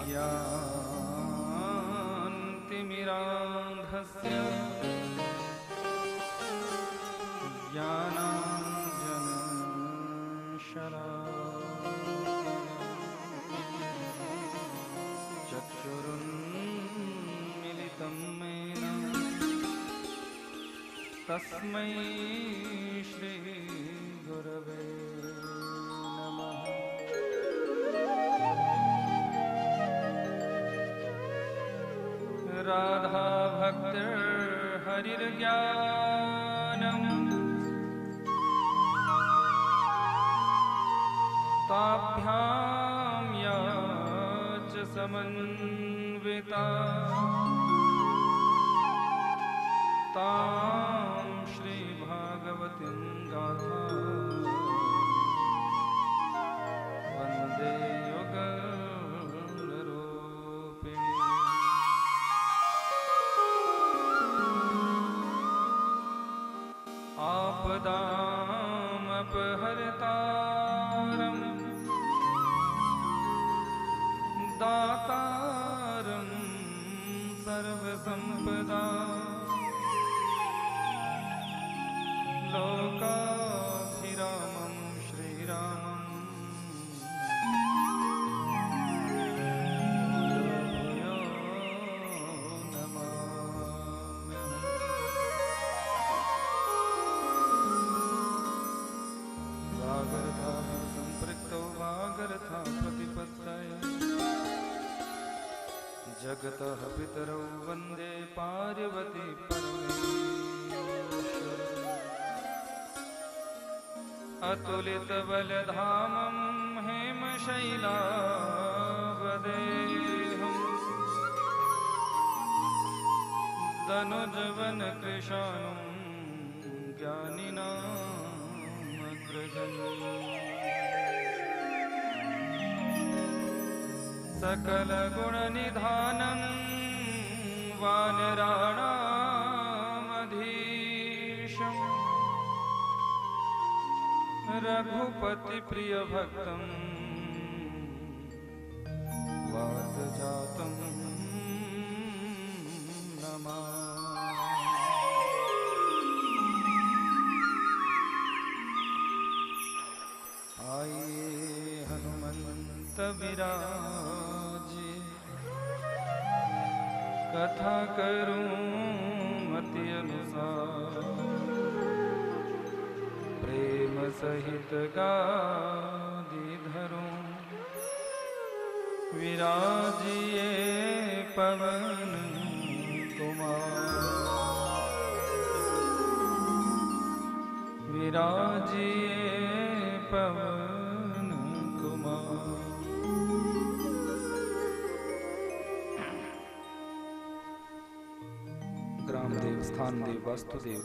ज्ञानतिमिरान्धस्य ज्ञानाञ्जनशलाकया चक्षुरुन्मिलितं येन तस्मै श्रीगुरवे नमः। राधा भक्तिर्हरिर्ज्ञानम् ताभ्यां या च समन्विता तां श्रीभागवतीं गाथा वन्दे युगलरूपिणी। आपदामपहर्तारम् दातारं सर्वसम्पदा लोकाभिरामं श्रीरामं भूयो नमाम्यहम्। वागर्धाः सम्पृक्तौ वागर्था प्रतिपत्तये जगतः पितरौ वन्दे पार्वती परमेश्वर। अतुलितबलधामं हेमशैलावदेहम् दनुजवनकृशानुं ज्ञानिनामग्रगण्यम्। सकलगुणनिधानं वानराणामधीशम् रघुपतिप्रियभक्तं वातजातं नमामि। आइए हनुमंत विराजे कथा करूं मति अनुसार प्रेम सहित गादी धरूं विराजिए पवन कुमार। विराजिए पवन कुमार। ग्रामदेव, स्थानदेव, वास्तुदेव,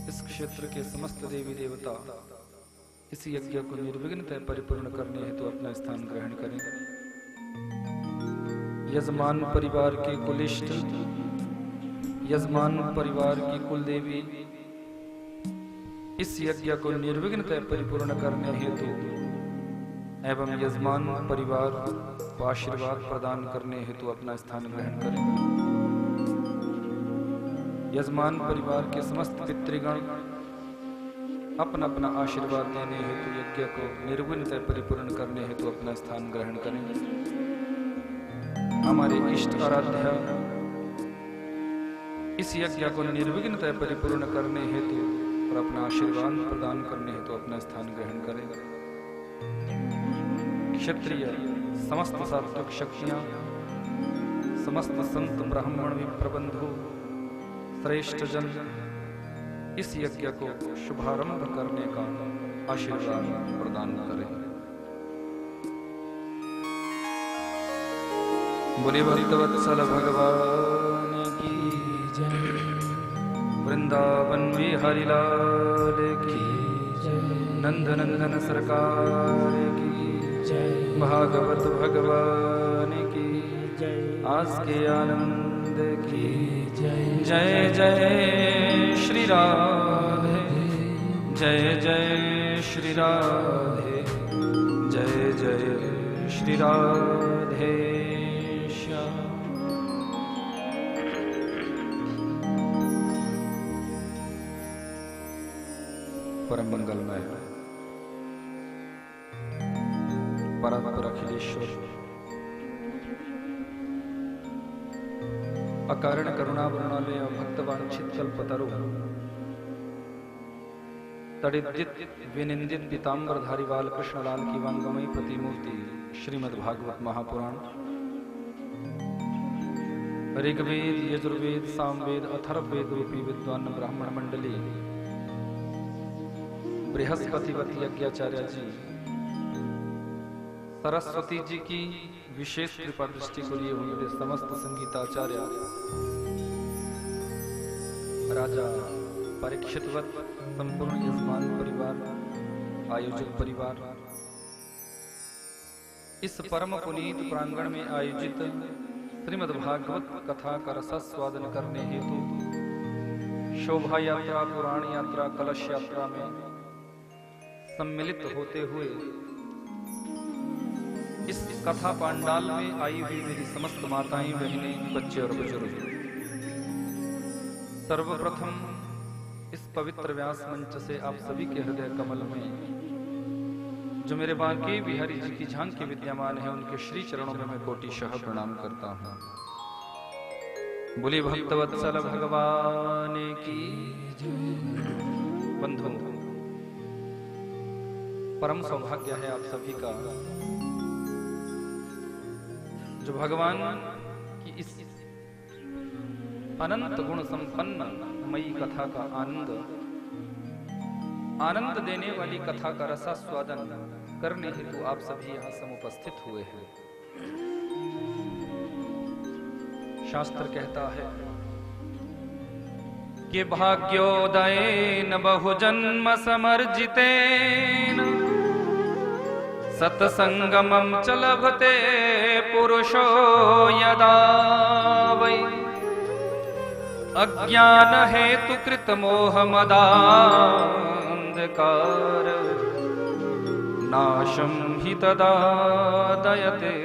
इस क्षेत्र के समस्त देवी देवता इस यज्ञ को निर्विघ्नतः परिपूर्ण करने हेतु अपना स्थान ग्रहण करें। यजमान परिवार के कुलिष्ठ, यजमान परिवार की कुल देवी इस यज्ञ को निर्विघ्नतः परिपूर्ण करने हेतु एवं यजमान परिवार को आशीर्वाद प्रदान करने हेतु अपना स्थान ग्रहण करें। यजमान परिवार के समस्त पितृगण अपना अपना आशीर्वाद देने हेतु यज्ञ को निर्विघ्नतः परिपूर्ण करने हेतु अपना स्थान ग्रहण करें। हमारे इष्ट आराध्य इस यज्ञ को निर्विघ्नतः परिपूर्ण करने हेतु और अपना आशीर्वाद प्रदान करने हेतु अपना स्थान ग्रहण करें। क्षत्रिय समस्त सात्विक शक्तियां, समस्त संत ब्राह्मण विप्रबंधु श्रेष्ठ जन इस यज्ञ को शुभारंभ करने का आशीर्वाद प्रदान करें। बोले भक्तवत्सल भगवान की जय। वृंदावन बिहारी लाल की जय। नंदनंदन सरकार की जय। भागवत भगवान की जय। आज के आनंद की जय। जय जय श्री राधे, जय जय श्री राधे, जय जय श्री राधे श्याम। परम मंगलमय परात्पर अखिलेश्वर अकारण करुणावरुणालय भक्तवांछित कल्पतरु तड़िदित विनिंदित पीताम्बरधारी बाल कृष्णलाल की वांगमयी प्रतिमूर्ति श्रीमद्भागवत महापुराण ऋग्वेद यजुर्वेद सामवेद अथर्ववेद रूपी विद्वान ब्राह्मण मंडली बृहस्पतिवती यज्ञाचार्य जी सरस्वती जी की विशेष कृपा दृष्टि को लिए हुए समस्त संगीताचार्य राजा परीक्षितवत संपूर्ण यजमान परिवार आयोजक परिवार इस परम पुनीत प्रांगण में आयोजित श्रीमद् भागवत कथा का रसास्वादन करने हेतु शोभा यात्रा पुराण यात्रा कलश यात्रा में सम्मिलित होते हुए इस कथा पांडाल में आई हुई मेरी समस्त माताएं बहनें बच्चे और बुजुर्ग सर्वप्रथम इस पवित्र व्यास मंच से आप सभी के हृदय कमल में जो मेरे बांके बिहारी जी की झांकी विद्यमान है उनके श्री चरणों में मैं कोटिशः प्रणाम करता हूं। बोलिए भक्तवत्सल भगवान की बंधु परम सौभाग्य है आप सभी का जो भगवान की इस अनंत गुण संपन्न मई कथा का आनंद देने वाली कथा का रसास्वादन करने हेतु आप सभी यहाँ समुपस्थित हुए हैं। शास्त्र कहता है कि भाग्योदयेन बहुजन्म समर्जितेन सत्संगमं च लभते पुरुषो यदा वै अज्ञान हेतु कृत मोह मदान्धकार नाशं हि तदा दयते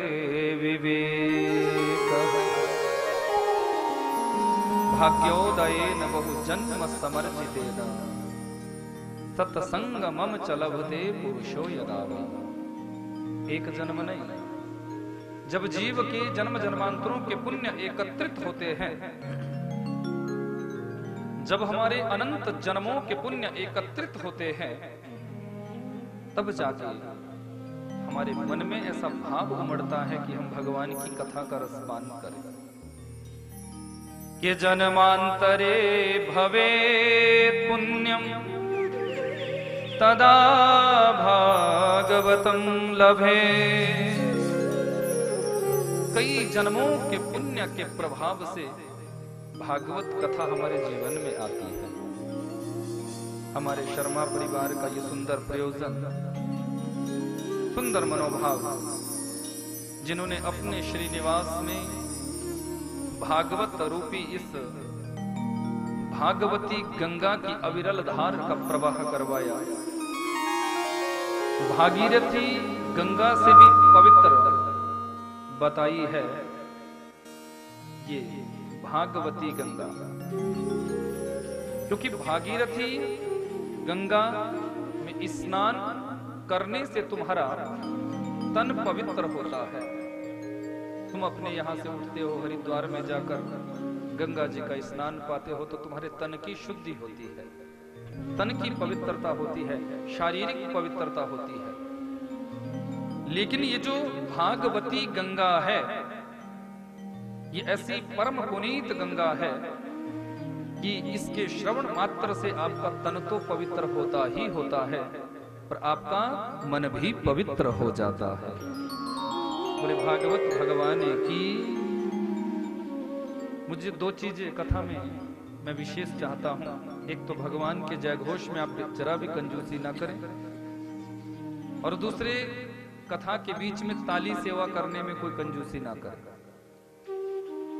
विवेकः। भाग्योदयेन बहुजन्म समर्जितेन सत्संगमं च लभते पुरुषो यदा वै। एक जन्म नहीं, जब जीव के जन्म जन्मांतरों के पुण्य एकत्रित होते हैं, जब हमारे अनंत जन्मों के पुण्य एकत्रित होते हैं, तब जाके हमारे मन में ऐसा भाव उमड़ता है कि हम भगवान की कथा का रसपान करें। कि जन्मांतरे भवेत् पुण्यम तदा भागवतम लभे। कई जन्मों के पुण्य के प्रभाव से भागवत कथा हमारे जीवन में आती है। हमारे शर्मा परिवार का ये सुंदर प्रयोजन, सुंदर मनोभाव, जिन्होंने अपने श्रीनिवास में भागवत रूपी इस भागवती गंगा की अविरल धार का प्रवाह करवाया। भागीरथी गंगा से भी पवित्र बताई है ये भागवती गंगा, क्योंकि भागीरथी गंगा में स्नान करने से तुम्हारा तन पवित्र होता है। तुम अपने यहां से उठते हो, हरिद्वार में जाकर गंगा जी का स्नान पाते हो तो तुम्हारे तन की शुद्धि होती है, तन की पवित्रता होती है, शारीरिक पवित्रता होती है। लेकिन ये जो भागवती गंगा है, ये ऐसी परम पुनीत गंगा है कि इसके श्रवण मात्र से आपका तन तो पवित्र होता ही होता है, पर आपका मन भी पवित्र हो जाता है। बोले भागवत भगवान की। मुझे दो चीजें कथा में मैं विशेष चाहता हूं। एक तो भगवान के जय घोष में आप जरा भी कंजूसी ना करें, और दूसरे कथा के बीच में ताली सेवा करने में कोई कंजूसी ना करें।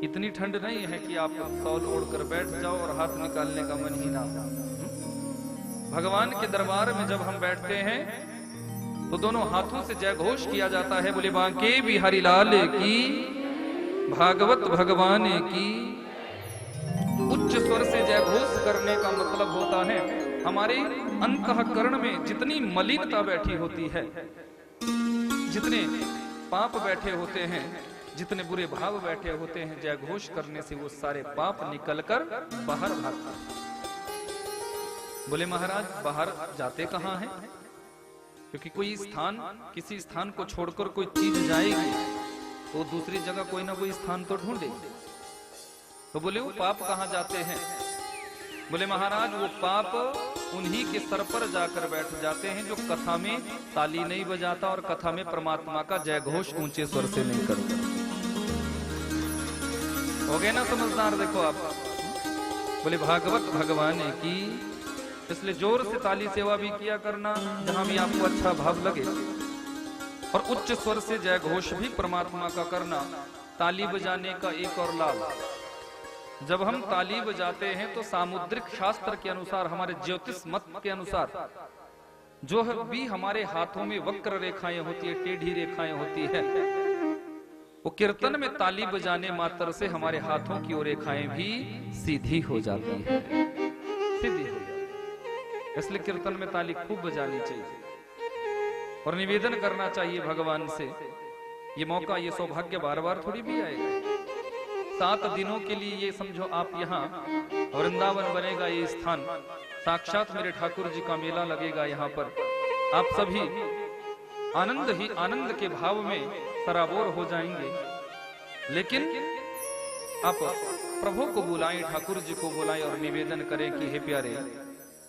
इतनी ठंड नहीं है कि आप शॉल ओढ़कर बैठ जाओ और हाथ निकालने का मन ही ना हो। भगवान के दरबार में जब हम बैठते हैं तो दोनों हाथों से जय घोष किया जाता है। बोले बांके बिहारी लाल की, भागवत भगवान की। उच्च स्वर से जय घोष करने का मतलब होता है हमारे अंतःकरण में जितनी मलिनता बैठी होती है, जितने पाप बैठे होते हैं, जितने बुरे भाव बैठे होते हैं, जय घोष करने से वो सारे पाप निकलकर बाहर भागते हैं। बोले महाराज बाहर जाते कहाँ हैं? क्योंकि कोई स्थान, किसी स्थान को छोड़कर कोई चीज जाएगी तो दूसरी जगह कोई ना कोई स्थान तो ढूंढेगी। तो बोले वो पाप कहाँ जाते हैं? बोले महाराज वो पाप उन्हीं के सर पर जाकर बैठ जाते हैं जो कथा में ताली नहीं बजाता और कथा में परमात्मा का जय घोष ऊंचे स्वर से नहीं करता। हो गए ना समझदार? देखो आप, बोले भागवत भगवान की, इसलिए जोर से ताली सेवा भी किया करना जहां भी आपको अच्छा भाव लगे, और उच्च स्वर से जय घोष भी परमात्मा का करना। ताली बजाने का एक और लाभ, जब हम ताली बजाते हैं तो सामुद्रिक शास्त्र के अनुसार, हमारे ज्योतिष मत के अनुसार, जो भी हमारे हाथों में वक्र रेखाएं होती है, टेढ़ी रेखाएं होती है, वो कीर्तन में ताली बजाने मात्र से हमारे हाथों की वो रेखाएं भी सीधी हो जाती है, सीधी हो जाती है। इसलिए कीर्तन में ताली खूब बजानी चाहिए और निवेदन करना चाहिए भगवान से। ये मौका, ये सौभाग्य बार बार थोड़ी भी आएगा। 7 दिनों के लिए ये समझो आप यहाँ वृंदावन बनेगा, ये स्थान साक्षात मेरे ठाकुर जी का मेला लगेगा। यहाँ पर आप सभी आनंद ही आनंद के भाव में सराबोर हो जाएंगे। लेकिन आप प्रभु को बुलाएं, ठाकुर जी को बुलाएं और निवेदन करें कि हे प्यारे,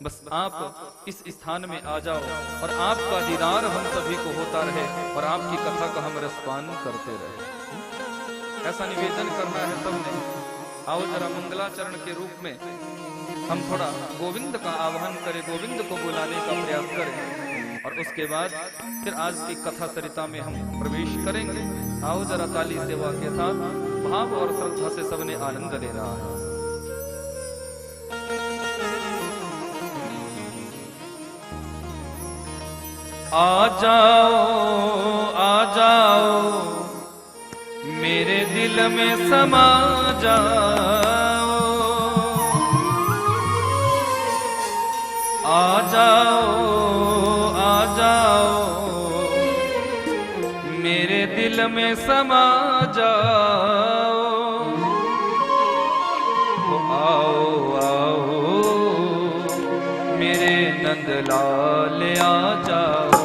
बस आप इस स्थान में आ जाओ और आपका दीदार हम सभी को होता रहे और आपकी कथा का हम रसपान करते रहे। ऐसा निवेदन करना है सबने। आओ जरा मंगलाचरण के रूप में हम थोड़ा गोविंद का आह्वान करें, गोविंद को बुलाने का प्रयास करें और उसके बाद फिर आज की कथा सरिता में हम प्रवेश करेंगे। आओ जरा ताली सेवा के साथ भाव और श्रद्धा से सबने आनंद लेना है। आ जाओ मेरे दिल में समा जाओ, आ जाओ मेरे दिल में समा जाओ। तो आओ मेरे नंदलाल आ जाओ,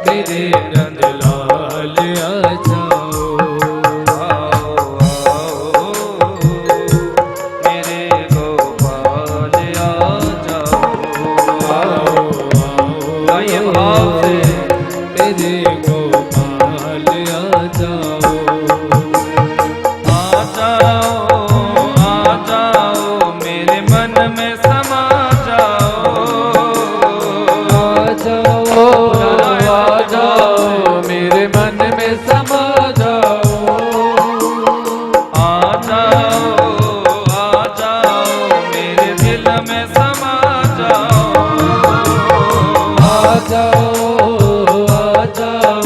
मेरे नंदलाल आ जाओ, आओ मेरे गोपाल आ जाओ, आइए भाव से मेरे गोपाल आ जाओ, आ जाओ मेरे मन में समा जाओ, आ जाओ मेरे मन में समा जाओ, आ जाओ मेरे दिल में समा जाओ, आ जाओ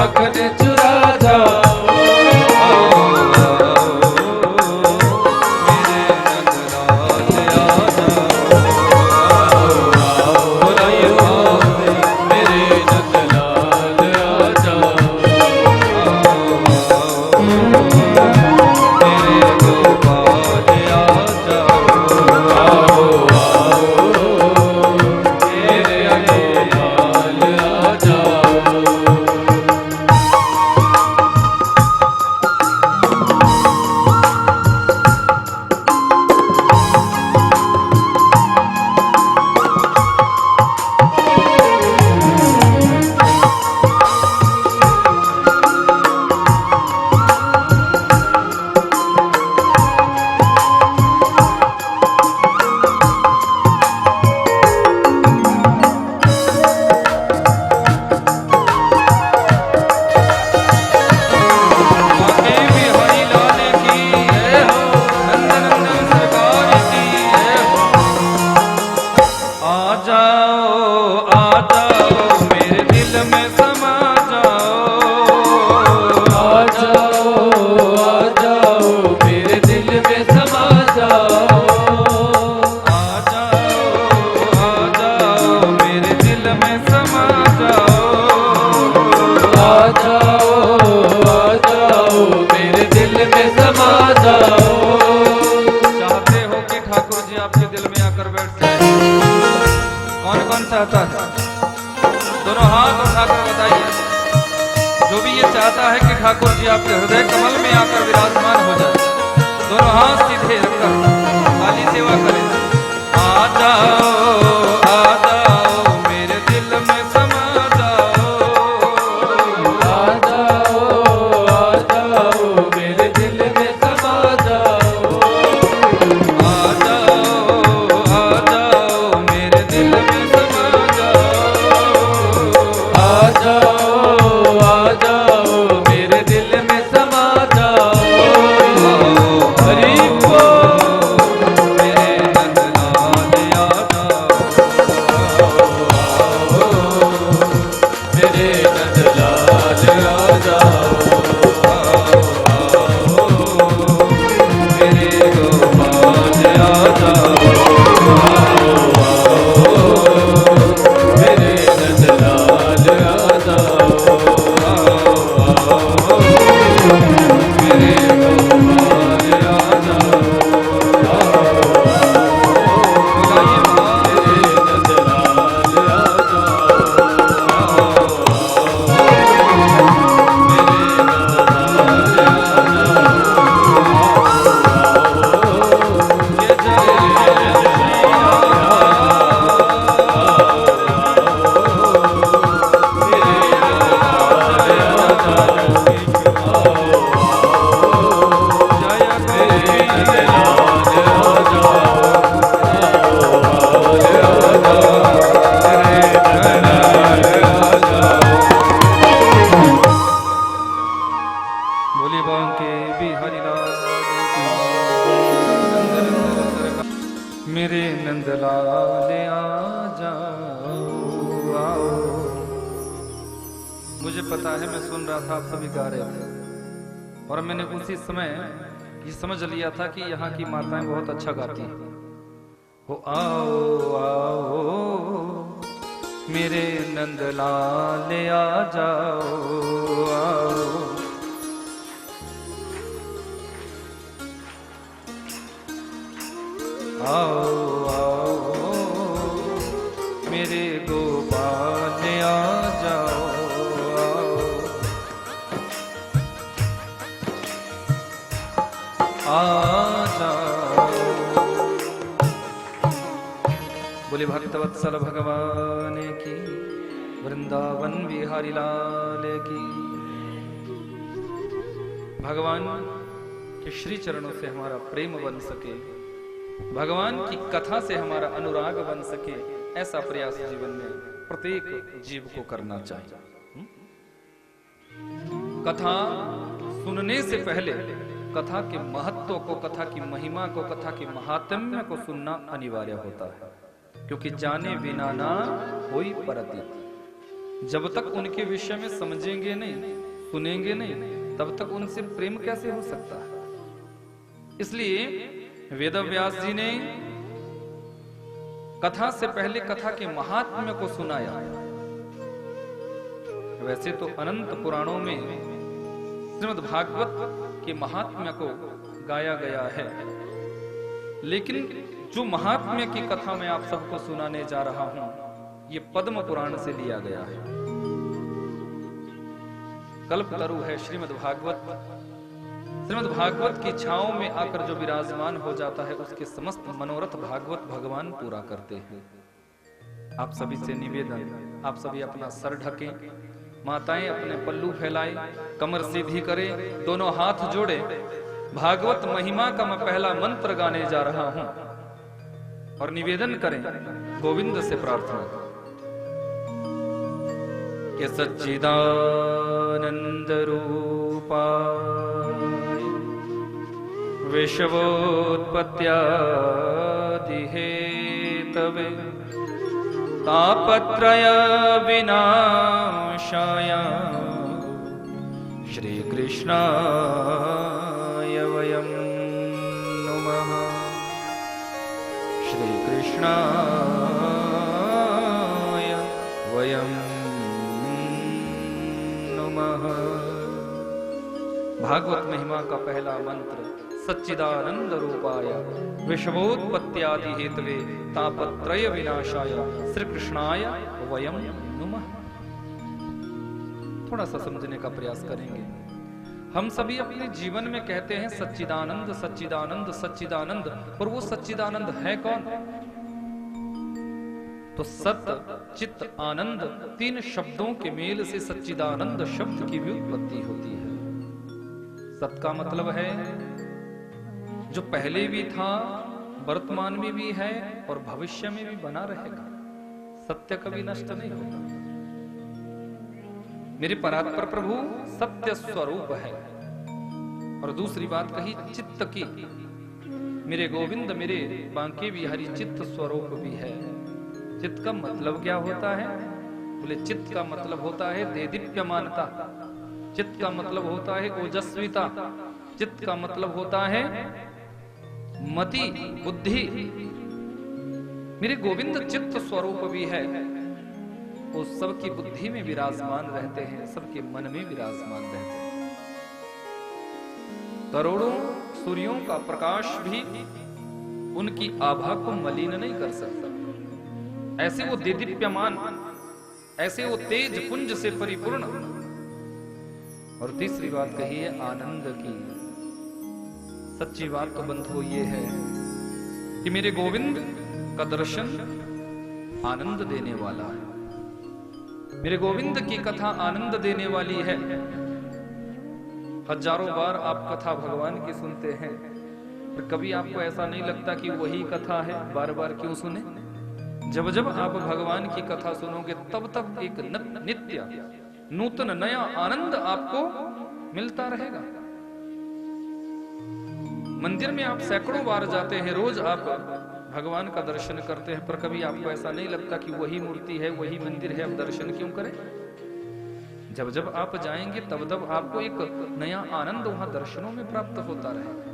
माखन चुरा जाओ। चाहता है? दोनों हाथ उठाकर बताइए। जो भी ये चाहता है कि ठाकुर जी आपके हृदय कमल में आकर विराजमान हो जाए, दोनों हाथ सीधे रखकर खाली सेवा करें। आ जाओ आ जाओ मेरे दिल में समा जाओ। आ जाओ मेरे दिल में समा जाओ। आ जाओ मेरे दिल में मेरे नंदलाल आ जाओ आओ। मुझे पता है, मैं सुन रहा था आप सभी गा रहे थे और मैंने उसी समय ये समझ लिया था कि यहाँ की माताएं बहुत अच्छा गाती हैं। हो आओ आओ मेरे नंदलाल आ जाओ आओ। आओ आओ मेरे गोपाल आ जाओ आओ। आ जाओ। बोले भक्तवत्सल भगवान की, वृंदावन बिहारी लाल की। भगवान के श्री चरणों से हमारा प्रेम बन सके, भगवान की कथा से हमारा अनुराग बन सके, ऐसा प्रयास जीवन में प्रत्येक जीव को करना चाहिए। कथा सुनने से पहले कथा के महत्व को, कथा की महिमा को, कथा की महात्म्य को सुनना अनिवार्य होता है, क्योंकि जाने बिना ना होई परतीत। जब तक उनके विषय में समझेंगे नहीं, सुनेंगे नहीं, तब तक उनसे प्रेम कैसे हो सकता है। इसलिए वेदव्यास जी ने कथा से पहले कथा के महात्म्य को सुनाया। वैसे तो अनंत पुराणों में श्रीमद् भागवत के महात्म्य को गाया गया है, लेकिन जो महात्म्य की कथा मैं आप सबको सुनाने जा रहा हूं, ये पद्म पुराण से लिया गया है। कल्पतरु है श्रीमद् भागवत। श्रीमद् भागवत की छांव में आकर जो विराजमान हो जाता है, उसके समस्त मनोरथ भागवत भगवान पूरा करते हैं। आप सभी से निवेदन, आप सभी अपना सर ढकें, माताएं अपने पल्लू फैलाएं, कमर सीधी करें, दोनों हाथ जोड़े। भागवत महिमा का मैं पहला मंत्र गाने जा रहा हूं और निवेदन करें, गोविंद से प्रार्थना करें कि सच्चिदानंद रूपाय विश्वोत्पत्त्यादि हेतवे तापत्रय विनाशाय श्री कृष्णाय वयं नमः। श्री कृष्णाय वयं नमः। भागवत महिमा का पहला मंत्र सच्चिदानंद रूपाय विश्वोत्पत्त्यादि हेतवे तापत्रय विनाशाय श्री कृष्णाय वयं नमः। थोड़ा सा समझने का प्रयास करेंगे। हम सभी अपने जीवन में कहते हैं सच्चिदानंद सच्चिदानंद सच्चिदानंद, और वो सच्चिदानंद है कौन? तो सत्य चित्त आनंद, तीन शब्दों के मेल से सच्चिदानंद शब्द की भी उत्पत्ति होती है। सत्य का मतलब है जो पहले भी था, वर्तमान में भी है और भविष्य में भी बना रहेगा। सत्य कभी नष्ट नहीं होता। मेरे परात्पर प्रभु सत्य स्वरूप है। और दूसरी बात कही चित्त की, मेरे गोविंद मेरे बांके बिहारी चित्त स्वरूप भी है। चित्त का मतलब क्या होता है? बोले चित्त का मतलब होता है देदीप्यमानता, चित्त का मतलब होता है ओजस्विता, चित्त का मतलब होता है मति बुद्धि। मेरे गोविंद चित्त स्वरूप भी है। वो सबकी बुद्धि में विराजमान रहते हैं, सबके मन में विराजमान रहते हैं। करोड़ों सूर्यों का प्रकाश भी उनकी आभा को मलिन नहीं कर सकता। ऐसे वो देदीप्यमान, ऐसे वो तेज पुंज से परिपूर्ण। और तीसरी बात कही है आनंद की। सच्ची बात तो बंधु ये है कि मेरे गोविंद का दर्शन आनंद देने वाला है। मेरे गोविंद की कथा आनंद देने वाली है। हजारों बार आप कथा भगवान की सुनते हैं, पर कभी आपको ऐसा नहीं लगता कि वही कथा है, बार बार क्यों सुने? जब जब आप भगवान की कथा सुनोगे, तब तब एक नित्य नूतन नया आनंद आपको मिलता रहेगा। मंदिर में आप सैकड़ों बार जाते हैं, रोज आप भगवान का दर्शन करते हैं, पर कभी आपको ऐसा नहीं लगता कि वही मूर्ति है, वही मंदिर है, अब दर्शन क्यों करें? जब जब आप जाएंगे तब तब आपको एक नया आनंद वहां दर्शनों में प्राप्त होता रहेगा।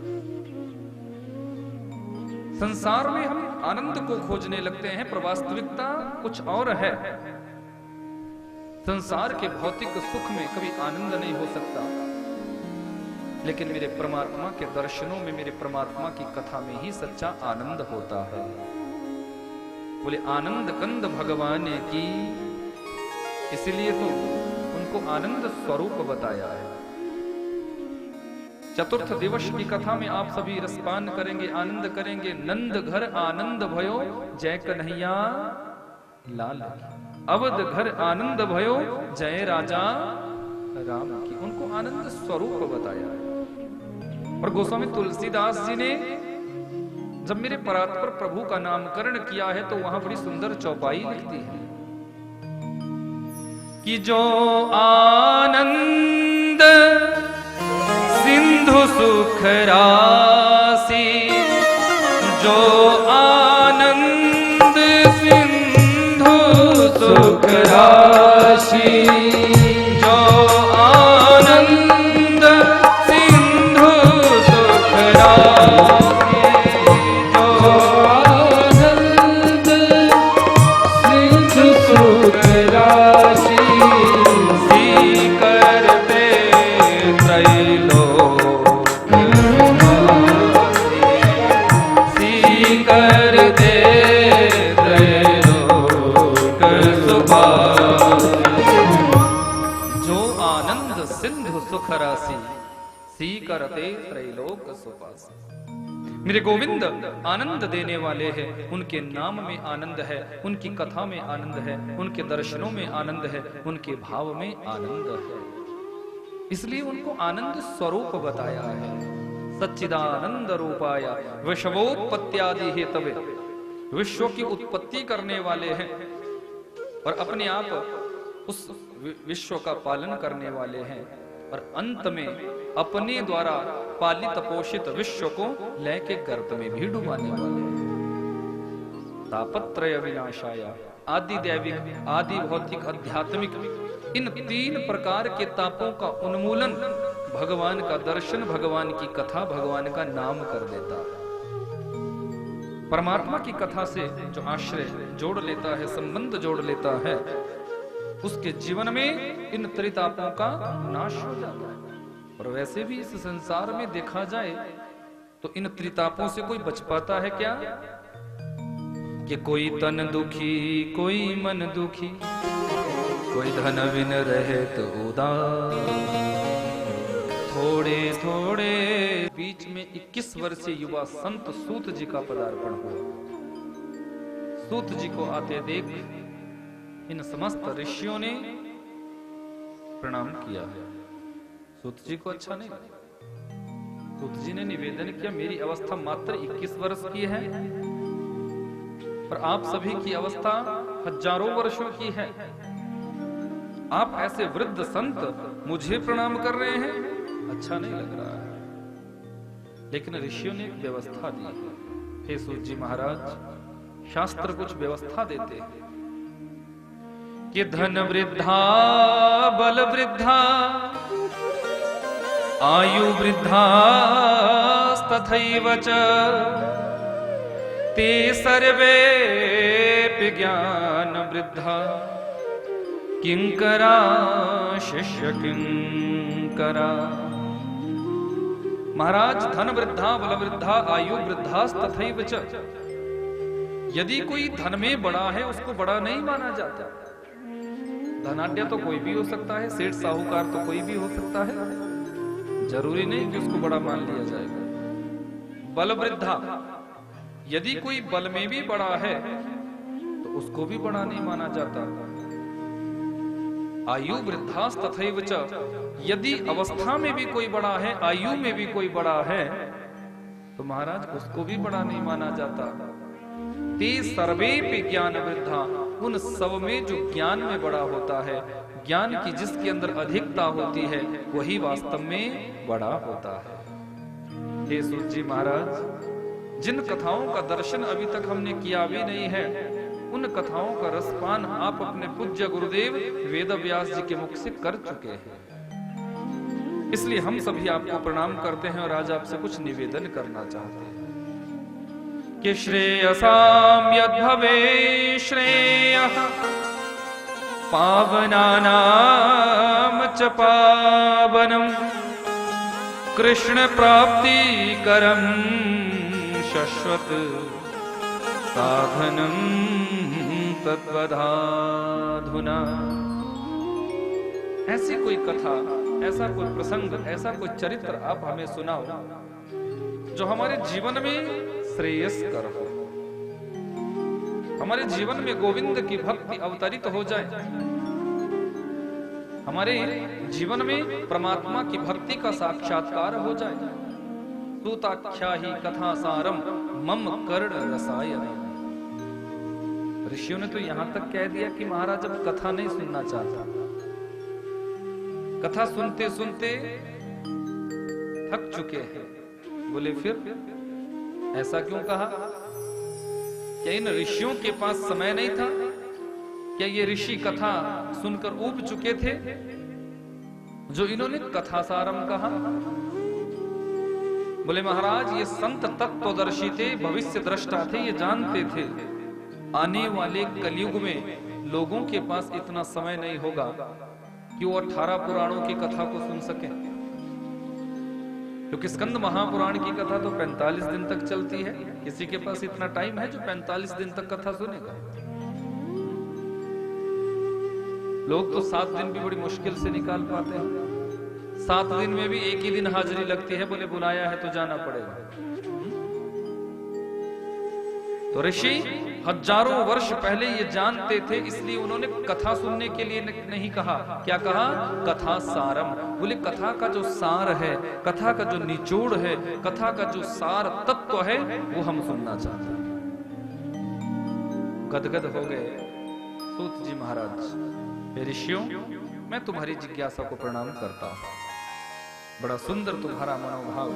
संसार में हम आनंद को खोजने लगते हैं, पर वास्तविकता कुछ और है। संसार के भौतिक सुख में कभी आनंद नहीं हो सकता, लेकिन मेरे परमात्मा के दर्शनों में, मेरे परमात्मा की कथा में ही सच्चा आनंद होता है। बोले आनंद कंद भगवान की, इसलिए तो उनको आनंद स्वरूप बताया है। चतुर्थ दिवस की कथा में आप सभी रसपान करेंगे, आनंद करेंगे। नंद घर आनंद भयो जय कन्हैया लाल, अवध घर आनंद भयो जय राजा राम की। उनको आनंद स्वरूप बताया है। और गोस्वामी तुलसीदास जी ने जब मेरे परात्पर प्रभु का नामकरण किया है, तो वहां बड़ी सुंदर चौपाई लिखती है कि जो आनंद सिंधु सुख राशि, जो आनंद सिंधु सुख राशि, आनंद सिंधु सुख राशि सी करते त्रैलोक सुपासी। मेरे गोविंद आनंद देने वाले हैं, उनके नाम में आनंद है, उनकी कथा में आनंद है, उनके दर्शनों में आनंद है, उनके भाव में आनंद है। इसलिए उनको आनंद स्वरूप बताया है। सच्चिदानंद रूपाय विश्वोत्पत्त्यादि हेतवे, विश्व की उत्पत्ति करने वाले हैं और अपने आप उस विश्व का पालन करने वाले हैं और अंत में अपने द्वारा पालित पोषित विश्व को लेके गर्त में भी डुबाने वाले हैं। तापत्रय विनाशाय, आदि दैविक, आदि भौतिक, आध्यात्मिक, इन तीन प्रकार के तापों का उन्मूलन भगवान का दर्शन, भगवान की कथा, भगवान का नाम कर देता है। परमात्मा की कथा से जो आश्रय जोड़ लेता है, संबंध जोड़ लेता है, उसके जीवन में इन त्रितापों का नाश हो जाता है। और वैसे भी इस संसार में देखा जाए तो इन त्रितापों से कोई बच पाता है क्या? कि कोई तन दुखी, कोई मन दुखी, कोई धन बिन रहे तो उदास। थोड़े थोड़े बीच में 21 वर्षीय युवा संत सूत जी का पदार्पण हुआ। सूत जी को आते देख इन समस्त ऋषियों ने प्रणाम किया है। सूत जी को अच्छा नहीं लगा। सूत जी ने निवेदन किया, मेरी अवस्था मात्र 21 वर्ष की है, पर आप सभी की अवस्था हजारों वर्षों की है। आप ऐसे वृद्ध संत मुझे प्रणाम कर रहे हैं, अच्छा नहीं लग रहा है। लेकिन ऋषियों ने एक व्यवस्था दी है। हे सूत जी महाराज, शास्त्र कुछ व्यवस्था देते हैं कि धन वृद्धा, बल वृद्धा, आयु वृद्धा तथैव च, ते सर्वे ज्ञान वृद्धा, किंकरा शिष्य किंकरा। महाराज, धन वृद्धा, बल वृद्धा, आयु वृद्धा तथैव च, यदि कोई धन में बड़ा है उसको बड़ा नहीं माना जाता। धनाढ्य तो कोई भी हो सकता है, सेठ साहूकार तो कोई भी हो सकता है, जरूरी नहीं कि उसको बड़ा मान लिया जाएगा। बल वृद्धा, यदि कोई बल में भी बड़ा है तो उसको भी बड़ा नहीं माना जाता। आयु वृद्धा तथैव च, यदि अवस्था में भी कोई बड़ा है, आयु में भी कोई बड़ा है, तो महाराज उसको भी बड़ा नहीं माना जाता। ते सर्वेपि ज्ञान वृद्धा, उन सब में जो ज्ञान में बड़ा होता है, ज्ञान की जिसके अंदर अधिकता होती है, वही वास्तव में बड़ा होता है। हे सूत जी महाराज, जिन कथाओं का दर्शन अभी तक हमने किया भी नहीं है, उन कथाओं का रसपान आप अपने पूज्य गुरुदेव वेद व्यास जी के मुख से कर चुके हैं। इसलिए हम सभी आपको प्रणाम करते हैं और आज आपसे कुछ निवेदन करना चाहते हैं कि श्रेयसाम यद्भवे श्रेयः, पावनानाम च पावनम्, कृष्ण प्राप्ति करम शश्वत साधनम तद्वधाधुना। ऐसी कोई कथा, ऐसा कोई प्रसंग, ऐसा कोई चरित्र आप हमें सुनाओ जो हमारे जीवन में श्रेयस्कर हो, हमारे जीवन में गोविंद की भक्ति अवतरित हो जाए, हमारे जीवन में परमात्मा की भक्ति का साक्षात्कार हो जाए। सूताख्या ही कथा सारम मम कर्ण रसायन। ऋषियों ने तो यहां तक कह दिया कि महाराज अब कथा नहीं सुनना चाहता। कथा सुनते सुनते थक चुके हैं। बोले फिर ऐसा क्यों कहा? क्या इन ऋषियों के पास समय नहीं था? क्या ये ऋषि कथा सुनकर ऊब चुके थे जो इन्होंने कथासारम कहा? बोले महाराज, ये संत तत्वदर्शी थे, भविष्य दृष्टा थे, ये जानते थे आने वाले कलयुग में लोगों के पास इतना समय नहीं होगा कि वो 18 पुराणों की कथा को सुन सके। क्योंकि स्कंद महापुराण की कथा तो 45 दिन तक चलती है। किसी के पास इतना टाइम है जो 45 दिन तक कथा सुनेगा? लोग तो 7 दिन भी बड़ी मुश्किल से निकाल पाते हैं। 7 दिन में भी एक ही दिन हाजिरी लगती है, बोले बुलाया है तो जाना पड़ेगा। तो ऋषि हजारों वर्ष पहले ये जानते थे, इसलिए उन्होंने कथा सुनने के लिए नहीं कहा। क्या कहा? कथा सारम। बोले कथा का जो सार है, कथा का जो निचोड़ है, कथा का जो सार तत्व है, वो हम सुनना चाहते हैं। गदगद हो गए सूत जी महाराज। हे ऋषियों, मैं तुम्हारी जिज्ञासा को प्रणाम करता हूं। बड़ा सुंदर तुम्हारा मनोभाव,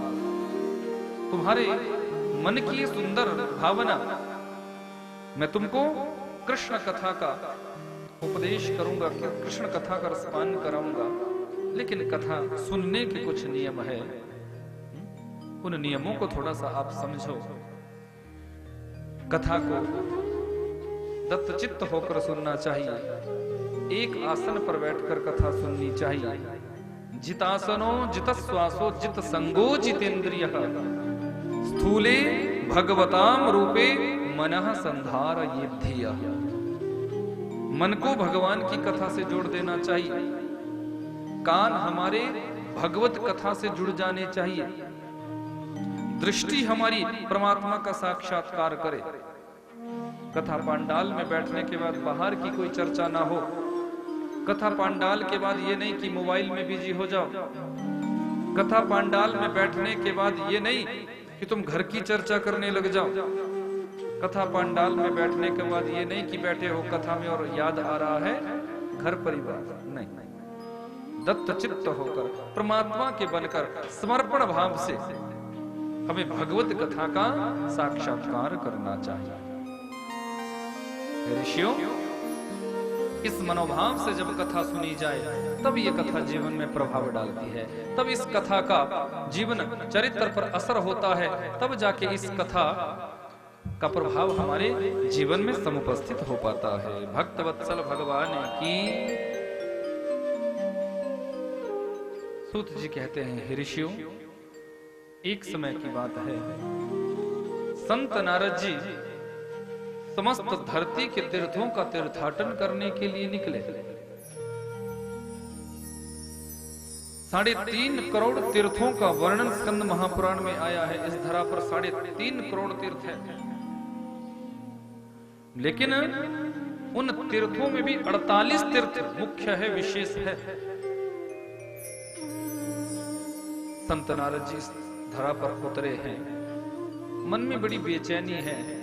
तुम्हारे मन की सुंदर भावना। मैं तुमको कृष्ण कथा का उपदेश करूंगा, कृष्ण कथा का रसपान कराऊंगा, लेकिन कथा सुनने के कुछ नियम है। उन नियमों को थोड़ा सा आप समझो। कथा को दत्तचित्त होकर सुनना चाहिए। एक आसन पर बैठकर कथा सुननी चाहिए। जितासनो जितश्वासो जित संगो जितेंद्रियः स्थूले भगवताम रूपे मनः संधारयेद्धियः। मन को भगवान की कथा से जोड़ देना चाहिए। कान हमारे भगवत कथा से जुड़ जाने चाहिए। दृष्टि हमारी परमात्मा का साक्षात्कार करे। कथा पांडाल में बैठने के बाद बाहर की कोई चर्चा ना हो। कथा पांडाल के बाद ये नहीं कि मोबाइल में बिजी हो जाओ। कथा पांडाल में बैठने के बाद ये नहीं कि तुम घर की चर्चा करने लग जाओ। कथा पांडाल में बैठने के बाद ये नहीं कि बैठे हो कथा में और याद आ रहा है घर परिवार। नहीं, दत्त चित्त होकर परमात्मा के बनकर समर्पण भाव से हमें भगवत कथा का साक्षात्कार करना चाहिए। ऋषियों, इस मनोभाव से जब कथा सुनी जाए तब ये कथा जीवन में प्रभाव डालती है। तब इस कथा का जीवन चरित्र पर असर होता है। तब जाके इस कथा का प्रभाव हमारे जीवन में समुपस्थित हो पाता है। भक्तवत्सल भगवान की। सूत जी कहते हैं, हे ऋषियों, एक समय की बात है, संत नारद जी समस्त धरती के तीर्थों का तीर्थाटन करने के लिए निकले। 3.5 करोड़ तीर्थों का वर्णन स्कंद महापुराण में आया है। इस धरा पर 3.5 करोड़ तीर्थ है, लेकिन उन तीर्थों में भी 48 तीर्थ मुख्य है, विशेष है। संत नारद जी इस धरा पर उतरे हैं। मन में बड़ी बेचैनी है,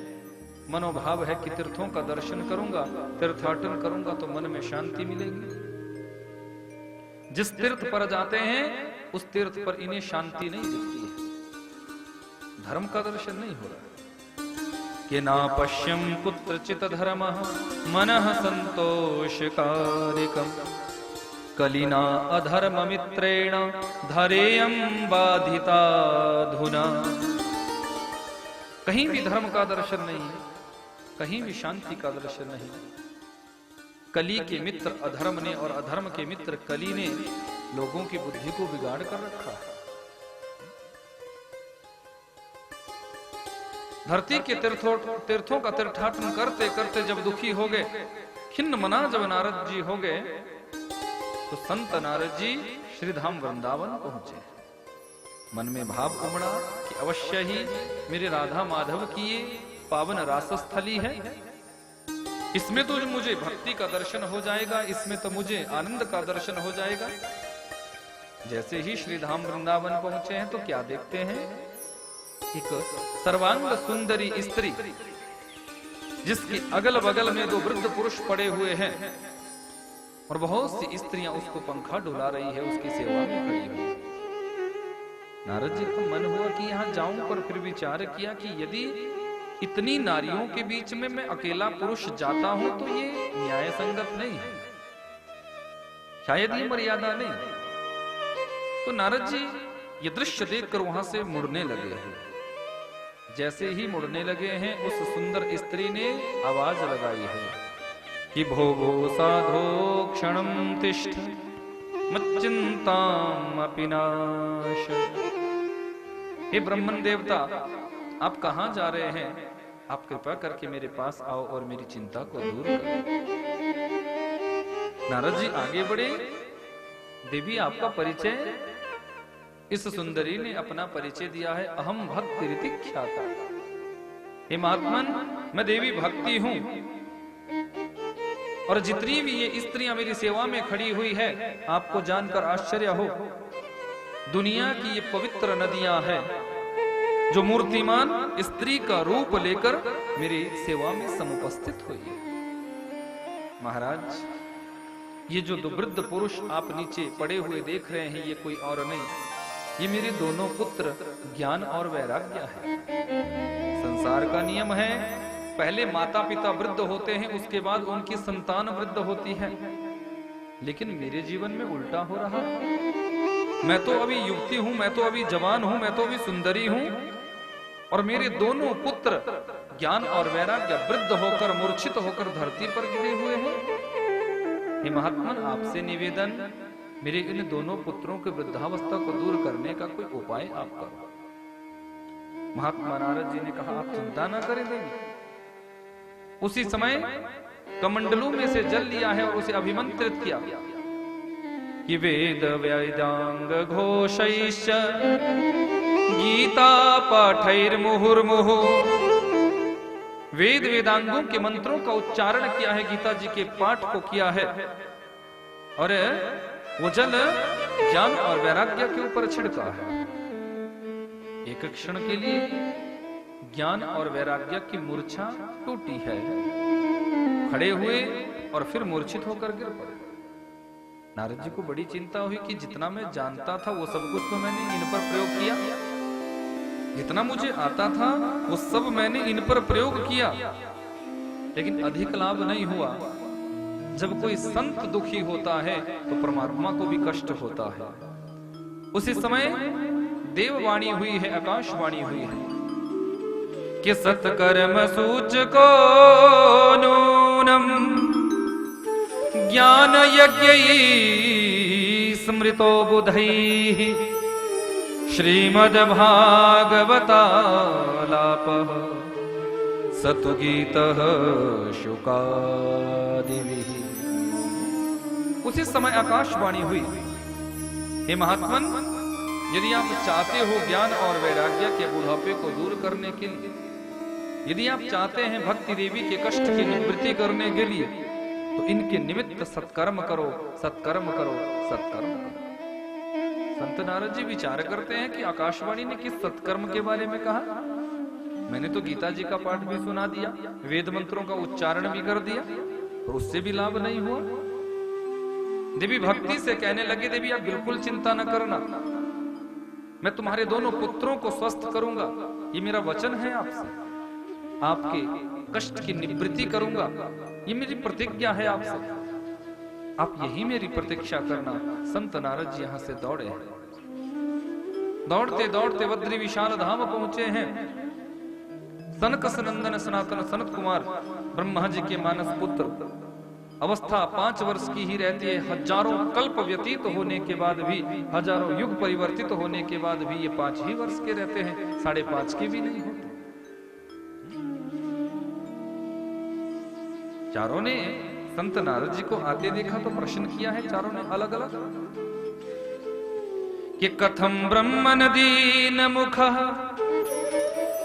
मनोभाव है कि तीर्थों का दर्शन करूंगा, तीर्थाटन करूंगा तो मन में शांति मिलेगी। जिस तीर्थ पर जाते हैं उस तीर्थ पर इन्हें शांति नहीं दिखती है, धर्म का दर्शन नहीं हो रहा। कि ना पश्यम कुत्रचित धर्मः मनः संतोषकारिकम् कलिना अधर्म मित्रेण धरेयं बाधिताधुना। कहीं भी धर्म का दर्शन नहीं है, कहीं भी शांति का दर्शन नहीं। कली के मित्र अधर्म ने और अधर्म के मित्र कली ने लोगों की बुद्धि को बिगाड़ कर रखा है। धरती के तीर्थों का तीर्थाटन करते करते जब दुखी हो गए, खिन्न मना जब नारद जी हो गए, तो संत नारद जी श्रीधाम वृंदावन पहुंचे। मन में भाव उमड़ा कि अवश्य ही मेरे राधा माधव की ये पावन रासस्थली है, इसमें तो मुझे भक्ति का दर्शन हो जाएगा, इसमें तो मुझे आनंद का दर्शन हो जाएगा। जैसे ही श्रीधाम वृंदावन पहुंचे हैं तो क्या देखते हैं, एक सर्वांग सुंदरी स्त्री, जिसके अगल बगल में 2 वृद्ध पुरुष पड़े हुए हैं और बहुत सी स्त्रियां उसको पंखा डुला रही है, उसकी सेवा में खड़ी हुई। नारद जी को मन हुआ कि यहां जाऊं, पर फिर विचार किया कि यदि इतनी नारियों के बीच में मैं अकेला पुरुष जाता हूं तो ये न्याय संगत नहीं है, शायद ये मर्यादा नहीं। तो नारद जी ये दृश्य देखकर वहां से मुड़ने लगे हैं। जैसे ही मुड़ने लगे हैं, उस सुंदर स्त्री ने आवाज लगाई है कि भो भो साधो क्षणम तिष्ठ मच्चिंताम अपि नाश। हे ब्रह्मन देवता, आप कहां जा रहे हैं? आप कृपा करके मेरे पास आओ और मेरी चिंता को दूर करो। नारद जी आगे बढ़े। देवी आपका परिचय? इस सुंदरी ने अपना परिचय दिया है, अहम भक्ति रीति ख्याता। हे महात्मन, मैं देवी भक्ति हूं, और जितनी भी ये स्त्रियां मेरी सेवा में खड़ी हुई है, आपको जानकर आश्चर्य हो, दुनिया की ये पवित्र नदियां हैं जो मूर्तिमान स्त्री का रूप लेकर मेरी सेवा में समुपस्थित हुई है। महाराज, ये जो दो वृद्ध पुरुष आप नीचे पड़े हुए देख रहे हैं, ये कोई और नहीं, ये मेरे दोनों पुत्र ज्ञान और वैराग्य है। संसार का नियम है, पहले माता पिता वृद्ध होते हैं, उसके बाद उनकी संतान वृद्ध होती है, लेकिन मेरे जीवन में उल्टा हो रहा है। मैं तो अभी युवती हूं, मैं तो अभी जवान हूं, मैं तो अभी सुंदरी हूं, और मेरे दोनों पुत्र ज्ञान और वैराग्य वृद्ध होकर मूर्छित होकर धरती पर गिरे हुए हैं। हे महात्मन, आपसे निवेदन, मेरे इन दोनों पुत्रों की वृद्धावस्था को दूर करने का कोई उपाय आप करो। महात्मा नारद जी ने कहा, आप चिंता ना करें देवी। उसी समय कमंडलू में से जल लिया है और उसे अभिमंत्रित किया कि वेद वेदांग घोषैश्च गीता पाठैर्मुहुर्मुहु। वेद वेदांगों के मंत्रों का उच्चारण किया है, गीता जी के पाठ को किया है, और वो जल ज्ञान और वैराग्य के ऊपर छिड़का है। एक क्षण के लिए ज्ञान और वैराग्य की मूर्छा टूटी है, खड़े हुए और फिर मूर्छित होकर गिर पड़े। नारद जी को बड़ी चिंता हुई कि जितना मैं जानता था वो सब कुछ तो मैंने इन पर प्रयोग किया, जितना मुझे आता था वो सब मैंने इन पर प्रयोग किया, लेकिन अधिक लाभ नहीं हुआ। जब कोई संत दुखी होता है तो परमात्मा को भी कष्ट होता है। उसी समय देववाणी हुई है, आकाशवाणी हुई है कि सत्कर्म सूचको नूनम ज्ञान यज्ञैः स्मृतो बुधैः श्रीमद्भागवतालापः सतु गीतः शुकादिभिः। उसी समय आकाशवाणी हुई, हे महात्मन, यदि आप चाहते हो ज्ञान और वैराग्य के बुढ़ापे को दूर करने के लिए, यदि आप चाहते हैं भक्ति देवी के कष्ट की निवृत्ति करने के लिए, तो इनके निमित्त सत्कर्म करो, सत्कर्म करो, सत्कर्म करो। संत नारद जी विचार करते हैं कि आकाशवाणी ने किस सत्कर्म के बारे में कहा। मैंने तो गीता जी का पाठ भी सुना दिया, वेद मंत्रों का उच्चारण भी कर दिया, और उससे भी लाभ नहीं हुआ। देवी भक्ति से कहने लगे, देवी आप बिल्कुल चिंता न करना, मैं तुम्हारे दोनों पुत्रों को स्वस्थ करूंगा, ये मेरा वचन है आपसे, आपके कष्ट की निवृत्ति करूंगा, ये मेरी प्रतिज्ञा है आपसे, आप यही मेरी प्रतीक्षा करना। संत नारद जी यहां से दौड़े हैं, दौड़ते दौड़ते बद्री विशाल धाम पहुंचे हैं। सनक सनंदन सनातन सनत कुमार ब्रह्मा जी के मानस पुत्र, अवस्था 5 वर्ष की ही रहती है। हजारों कल्प व्यतीत होने के बाद भी, हजारों युग परिवर्तित होने के बाद भी ये 5 ही वर्ष के रहते हैं, 5.5 के भी नहीं होते। चारों ने संत नारद जी को आते देखा तो प्रश्न किया है, चारों ने अलग अलग, कि कथम ब्रह्मन दीन मुखः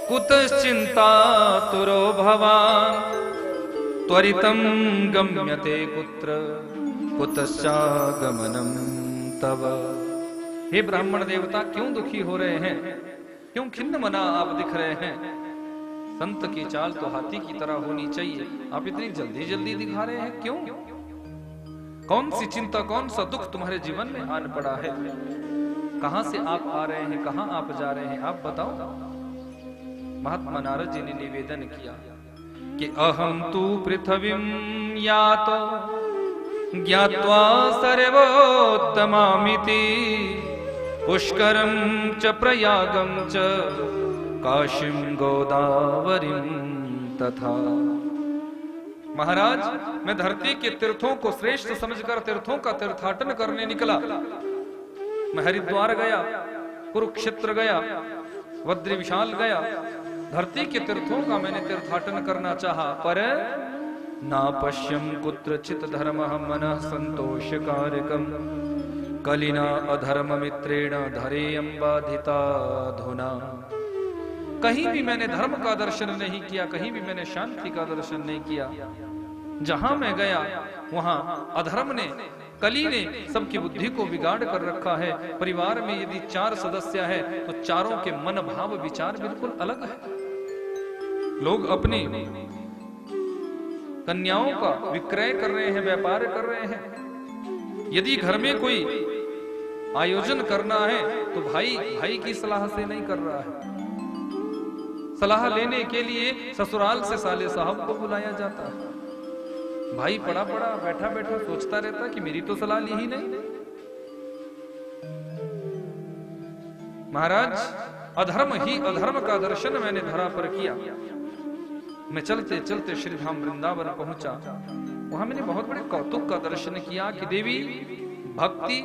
कुतश्चिंता तुरो भवान् त्वरितं गम्यते कुत्र कुतश्चागमनं तव। हे ब्राह्मण देवता, क्यों दुखी हो रहे हैं, क्यों खिन्न मना आप दिख रहे हैं? संत की चाल तो हाथी की तरह होनी चाहिए, आप इतनी जल्दी जल्दी दिखा रहे हैं, क्यों? कौन सी चिंता, कौन सा दुख तुम्हारे जीवन में आन पड़ा है? कहां से आप आ रहे हैं, कहां आप जा रहे हैं, आप बताओ। महात्मा नारद जी ने निवेदन किया कि अहम तु पृथ्वीं यातो ज्ञात्वा सर्वोत्तमामिति पुष्करं च प्रयागं च काशीं गोदावरीं तथा। महाराज, मैं धरती के तीर्थों को श्रेष्ठ समझकर तीर्थों का तीर्थाटन करने निकला। मैं हरिद्वार गया, कुरुक्षेत्र गया, बद्री विशाल गया, धरती के तीर्थों का मैंने तीर्थाटन करना चाहा, पर ना पश्यम कुत्रचित धर्मः मनः संतोषकारकम् कलिना अधर्म मित्रेण धरेयं बाधिताधुना। कहीं भी मैंने धर्म का दर्शन नहीं किया, कहीं भी मैंने शांति का दर्शन नहीं किया। जहां मैं गया वहां अधर्म ने, कली ने सबकी बुद्धि को बिगाड़ कर रखा है। परिवार में यदि 4 सदस्य है तो चारों के मन भाव विचार बिल्कुल अलग है। लोग अपनी कन्याओं का विक्रय कर रहे हैं, व्यापार कर रहे हैं। यदि घर में कोई आयोजन करना है तो भाई की सलाह से नहीं कर रहा है। सलाह लेने के लिए ससुराल से साले साहब को बुलाया जाता है। भाई पड़ा बैठा सोचता रहता कि मेरी तो सलाह ली ही नहीं। महाराज, अधर्म ही अधर्म का दर्शन मैंने धरा पर किया। मैं चलते चलते श्री धाम वृंदावन पहुंचा। वहां मैंने बहुत बड़े कौतुक का दर्शन किया कि देवी भक्ति,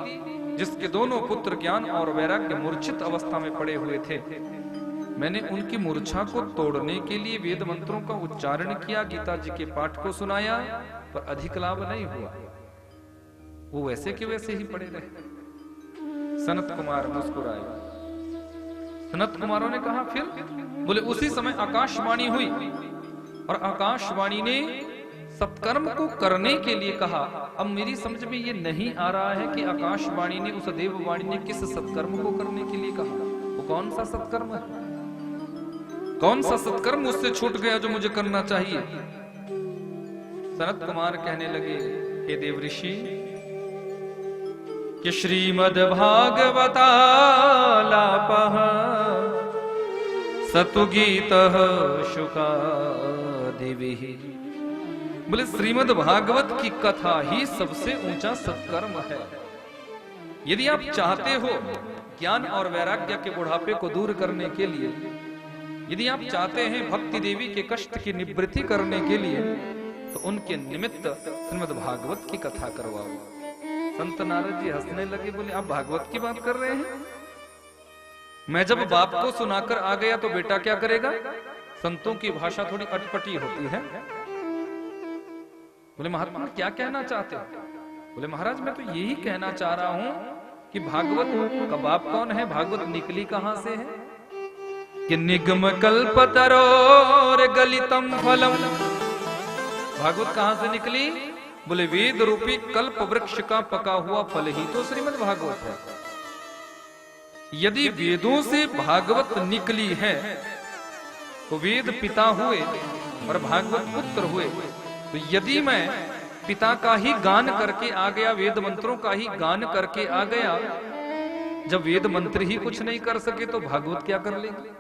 जिसके दोनों पुत्र ज्ञान और वैराग्य मूर्छित अवस्था में पड़े हुए थे, मैंने उनकी मूर्छा को तोड़ने के लिए वेद मंत्रों का उच्चारण किया, गीता जी के पाठ को सुनाया, पर अधिक लाभ नहीं हुआ। वो वैसे के वैसे ही पड़े रहे। सनत कुमार मुस्कुराए। सनत कुमारों ने कहा फिर? बोले उसी समय आकाशवाणी हुई और आकाशवाणी ने सत्कर्म को करने के लिए कहा। अब मेरी समझ में ये नहीं आ रहा है कि आकाशवाणी ने, उस देववाणी ने किस सत्कर्म को करने के लिए कहा। वो कौन सा सत्कर्म है? कौन सा सत्कर्म मुझसे छूट गया जो मुझे करना चाहिए? सनत कुमार कहने लगे, हे देव ऋषि, कि श्रीमद् भागवतालापः सतुगीतः शुकादिभिः। बोले श्रीमद् भागवत की कथा ही सबसे ऊंचा सत्कर्म है। यदि आप चाहते हो ज्ञान और वैराग्य के बुढ़ापे को दूर करने के लिए, यदि आप चाहते हैं भक्ति देवी के कष्ट की निवृत्ति करने के लिए, तो उनके निमित्त श्रीमद् भागवत की कथा करवाओ। संत नारद जी हंसने लगे, बोले आप भागवत की बात कर रहे हैं? मैं जब बाप को सुनाकर आ गया तो बेटा क्या करेगा? संतों की भाषा थोड़ी अटपटी होती है। बोले महात्मा क्या कहना चाहते हो? बोले महाराज मैं तो यही कहना चाह रहा हूं कि भागवत का बाप कौन है? भागवत निकली कहां से है? कि निगम कल्पतरोर गलितम फलम। भागवत कहां से निकली? बोले वेद रूपी कल्प वृक्ष का पका हुआ फल ही तो श्रीमद् भागवत है। यदि वेदों से भागवत निकली है तो वेद पिता हुए और भागवत पुत्र हुए। तो यदि मैं पिता का ही गान करके आ गया, वेद मंत्रों का ही गान करके आ गया, जब वेद मंत्र ही कुछ नहीं कर सके तो भागवत क्या कर लेंगे?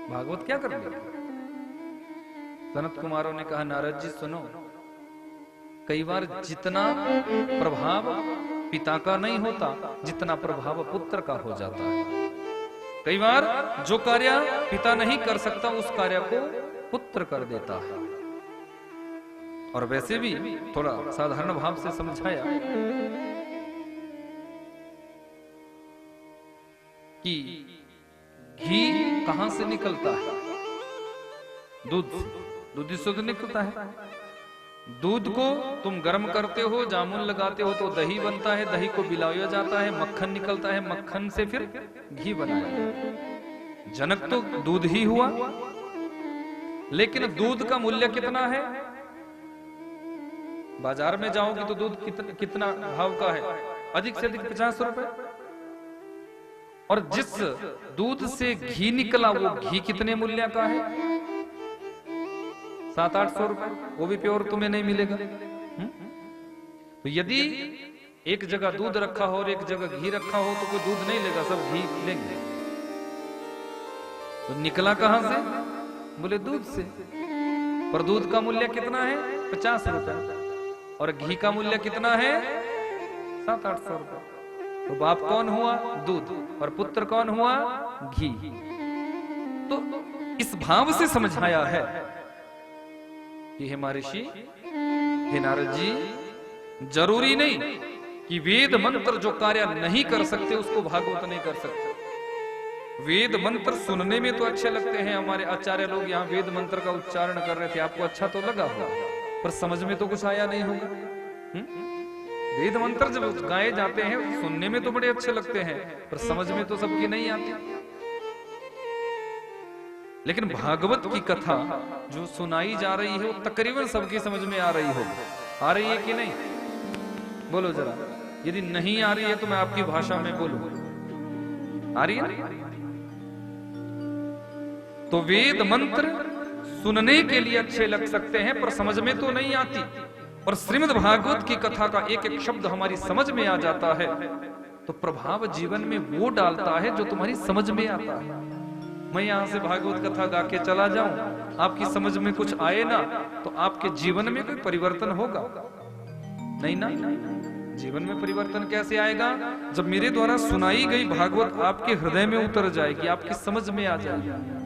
भागवत क्या कर लेंगे? सनत कुमारों ने कहा नारद जी सुनो, कई बार जितना प्रभाव पिता का नहीं होता, जितना प्रभाव पुत्र का हो जाता है। कई बार जो कार्य पिता नहीं कर सकता उस कार्य को पुत्र कर देता है। और वैसे भी थोड़ा साधारण भाव से समझाया कि घी कहां से निकलता है? दूध शुद्ध निकलता है। दूध को तुम गर्म करते हो, जामुन लगाते हो तो दही बनता है, दही को बिलाया जाता है, मक्खन निकलता है, मक्खन से फिर घी बनाया। जनक तो दूध ही हुआ, लेकिन दूध का मूल्य कितना है? बाजार में जाओगे तो दूध कितना भाव का है? अधिक से अधिक 50 रुपए। और जिस दूध से घी निकला वो घी कितने मूल्य का है? 700-800 रुपए। वो भी प्योर तुम्हें नहीं मिलेगा। तो यदि एक जगह दूध रखा हो और एक जगह घी रखा हो तो कोई दूध नहीं लेगा, सब घी लेंगे। तो निकला कहां से? बोले दूध से। पर दूध का मूल्य कितना है? 50 रुपए। और घी का मूल्य कितना है? 700-800 रुपए। तो बाप कौन हुआ? दूध। और पुत्र कौन हुआ? घी। तो इस भाव से समझाया है कि हे महर्षि, हे नारद जी, जरूरी नहीं कि वेद मंत्र जो कार्य नहीं कर सकते उसको भागवत नहीं कर सकते। वेद मंत्र सुनने में तो अच्छे लगते हैं, हमारे आचार्य लोग यहाँ वेद मंत्र का उच्चारण कर रहे थे, आपको अच्छा तो लगा होगा, पर समझ में तो कुछ आया नहीं होगा। वेद मंत्र जब गाए जाते हैं सुनने में तो बड़े अच्छे लगते हैं, पर समझ में तो सबकी नहीं आती। लेकिन भागवत की कथा जो सुनाई जा रही है वो तकरीबन सबकी समझ में आ रही होगी। आ रही है कि नहीं, बोलो जरा। यदि नहीं आ रही है तो मैं आपकी भाषा में बोलूं, आ रही है? तो वेद मंत्र सुनने के लिए अच्छे लग सकते हैं पर समझ में तो नहीं आती, और श्रीमद् भागवत की कथा का एक एक शब्द हमारी समझ में आ जाता है तो प्रभाव जीवन में वो डालता है जो तुम्हारी समझ में आता है। मैं यहां से भागवत कथा गा के चला जाऊं, आपकी समझ में कुछ आए ना, तो आपके जीवन में कोई परिवर्तन होगा नहीं ना। जीवन में परिवर्तन कैसे आएगा? जब मेरे द्वारा सुनाई गई भागवत आपके हृदय में उतर जाएगी, आपकी समझ में आ जाएगी।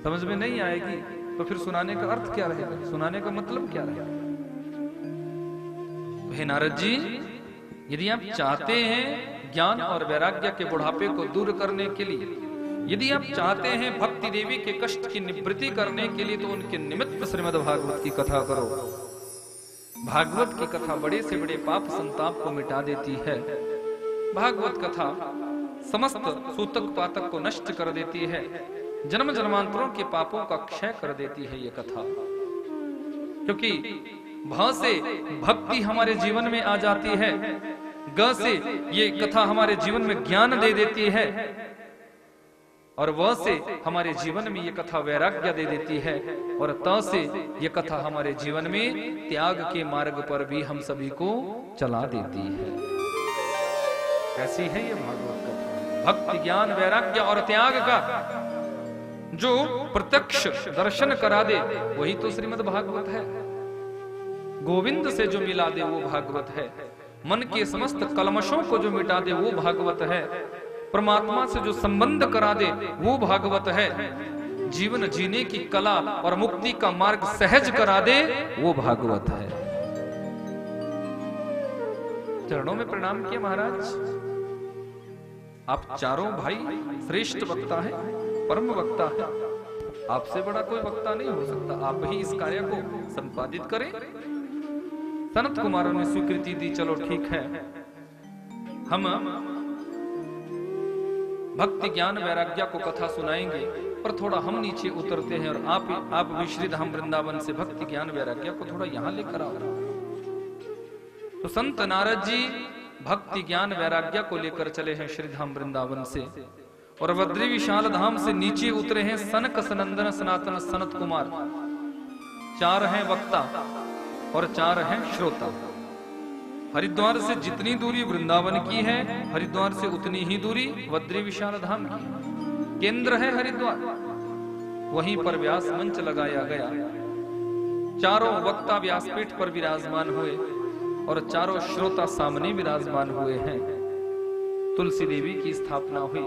समझ में नहीं आएगी तो फिर सुनाने का अर्थ क्या रहेगा, सुनाने का मतलब क्या रहेगा? हे नारद जी, यदि आप चाहते हैं ज्ञान और वैराग्य के बुढ़ापे को दूर करने के लिए, यदि आप चाहते हैं भक्ति देवी के कष्ट की निवृत्ति करने के लिए, तो उनके निमित्त श्रीमद् भागवत की कथा करो। भागवत की कथा बड़े से बड़े पाप संताप को मिटा देती है। भागवत कथा समस्त सूतक पातक को नष्ट कर देती है, जन्म जन्मांतरों के पापों का क्षय कर देती है ये कथा। क्योंकि भ से भक्ति हमारे जीवन में आ जाती है, ग से ये कथा हमारे जीवन में ज्ञान दे देती है, और व से हमारे जीवन में ये कथा वैराग्य दे देती है, और त से ये कथा हमारे जीवन में त्याग के मार्ग पर भी हम सभी को चला देती है। कैसी है ये भागवत कथा? भक्ति ज्ञान वैराग्य और त्याग का जो प्रत्यक्ष दर्शन करा दे वही तो श्रीमद् भागवत है। गोविंद से जो मिला दे वो भागवत है। मन के समस्त कलमशों को जो मिटा दे वो भागवत है। परमात्मा से जो संबंध करा दे वो भागवत है। जीवन जीने की कला और मुक्ति का मार्ग सहज करा दे वो भागवत है। चरणों में प्रणाम किए महाराज। आप चारों भाई श्रेष्ठ वक्ता है, परम वक्ता है, आपसे बड़ा कोई वक्ता नहीं हो सकता। आप ही इस कार्य को संपादित करें। सनत कुमारों ने स्वीकृति दी, चलो ठीक है, हम भक्ति ज्ञान वैराग्य को कथा सुनाएंगे, पर थोड़ा हम नीचे उतरते हैं और आप भी श्री धाम वृंदावन से भक्ति ज्ञान वैराग्य को थोड़ा यहां लेकर आओ। तो संत नारद जी भक्ति ज्ञान वैराग्य को लेकर चले हैं श्री धाम वृंदावन से, और बद्री विशाल धाम से नीचे उतरे हैं सनक सनंदन सनातन सनत कुमार। 4 हैं वक्ता और 4 हैं श्रोता। हरिद्वार से जितनी दूरी वृंदावन की है, हरिद्वार से उतनी ही दूरी बद्री विशाल धाम की। केंद्र है हरिद्वार, वहीं पर व्यास मंच लगाया गया। चारों वक्ता व्यासपीठ पर विराजमान हुए और चारों श्रोता सामने विराजमान हुए हैं। तुलसी देवी की स्थापना हुई।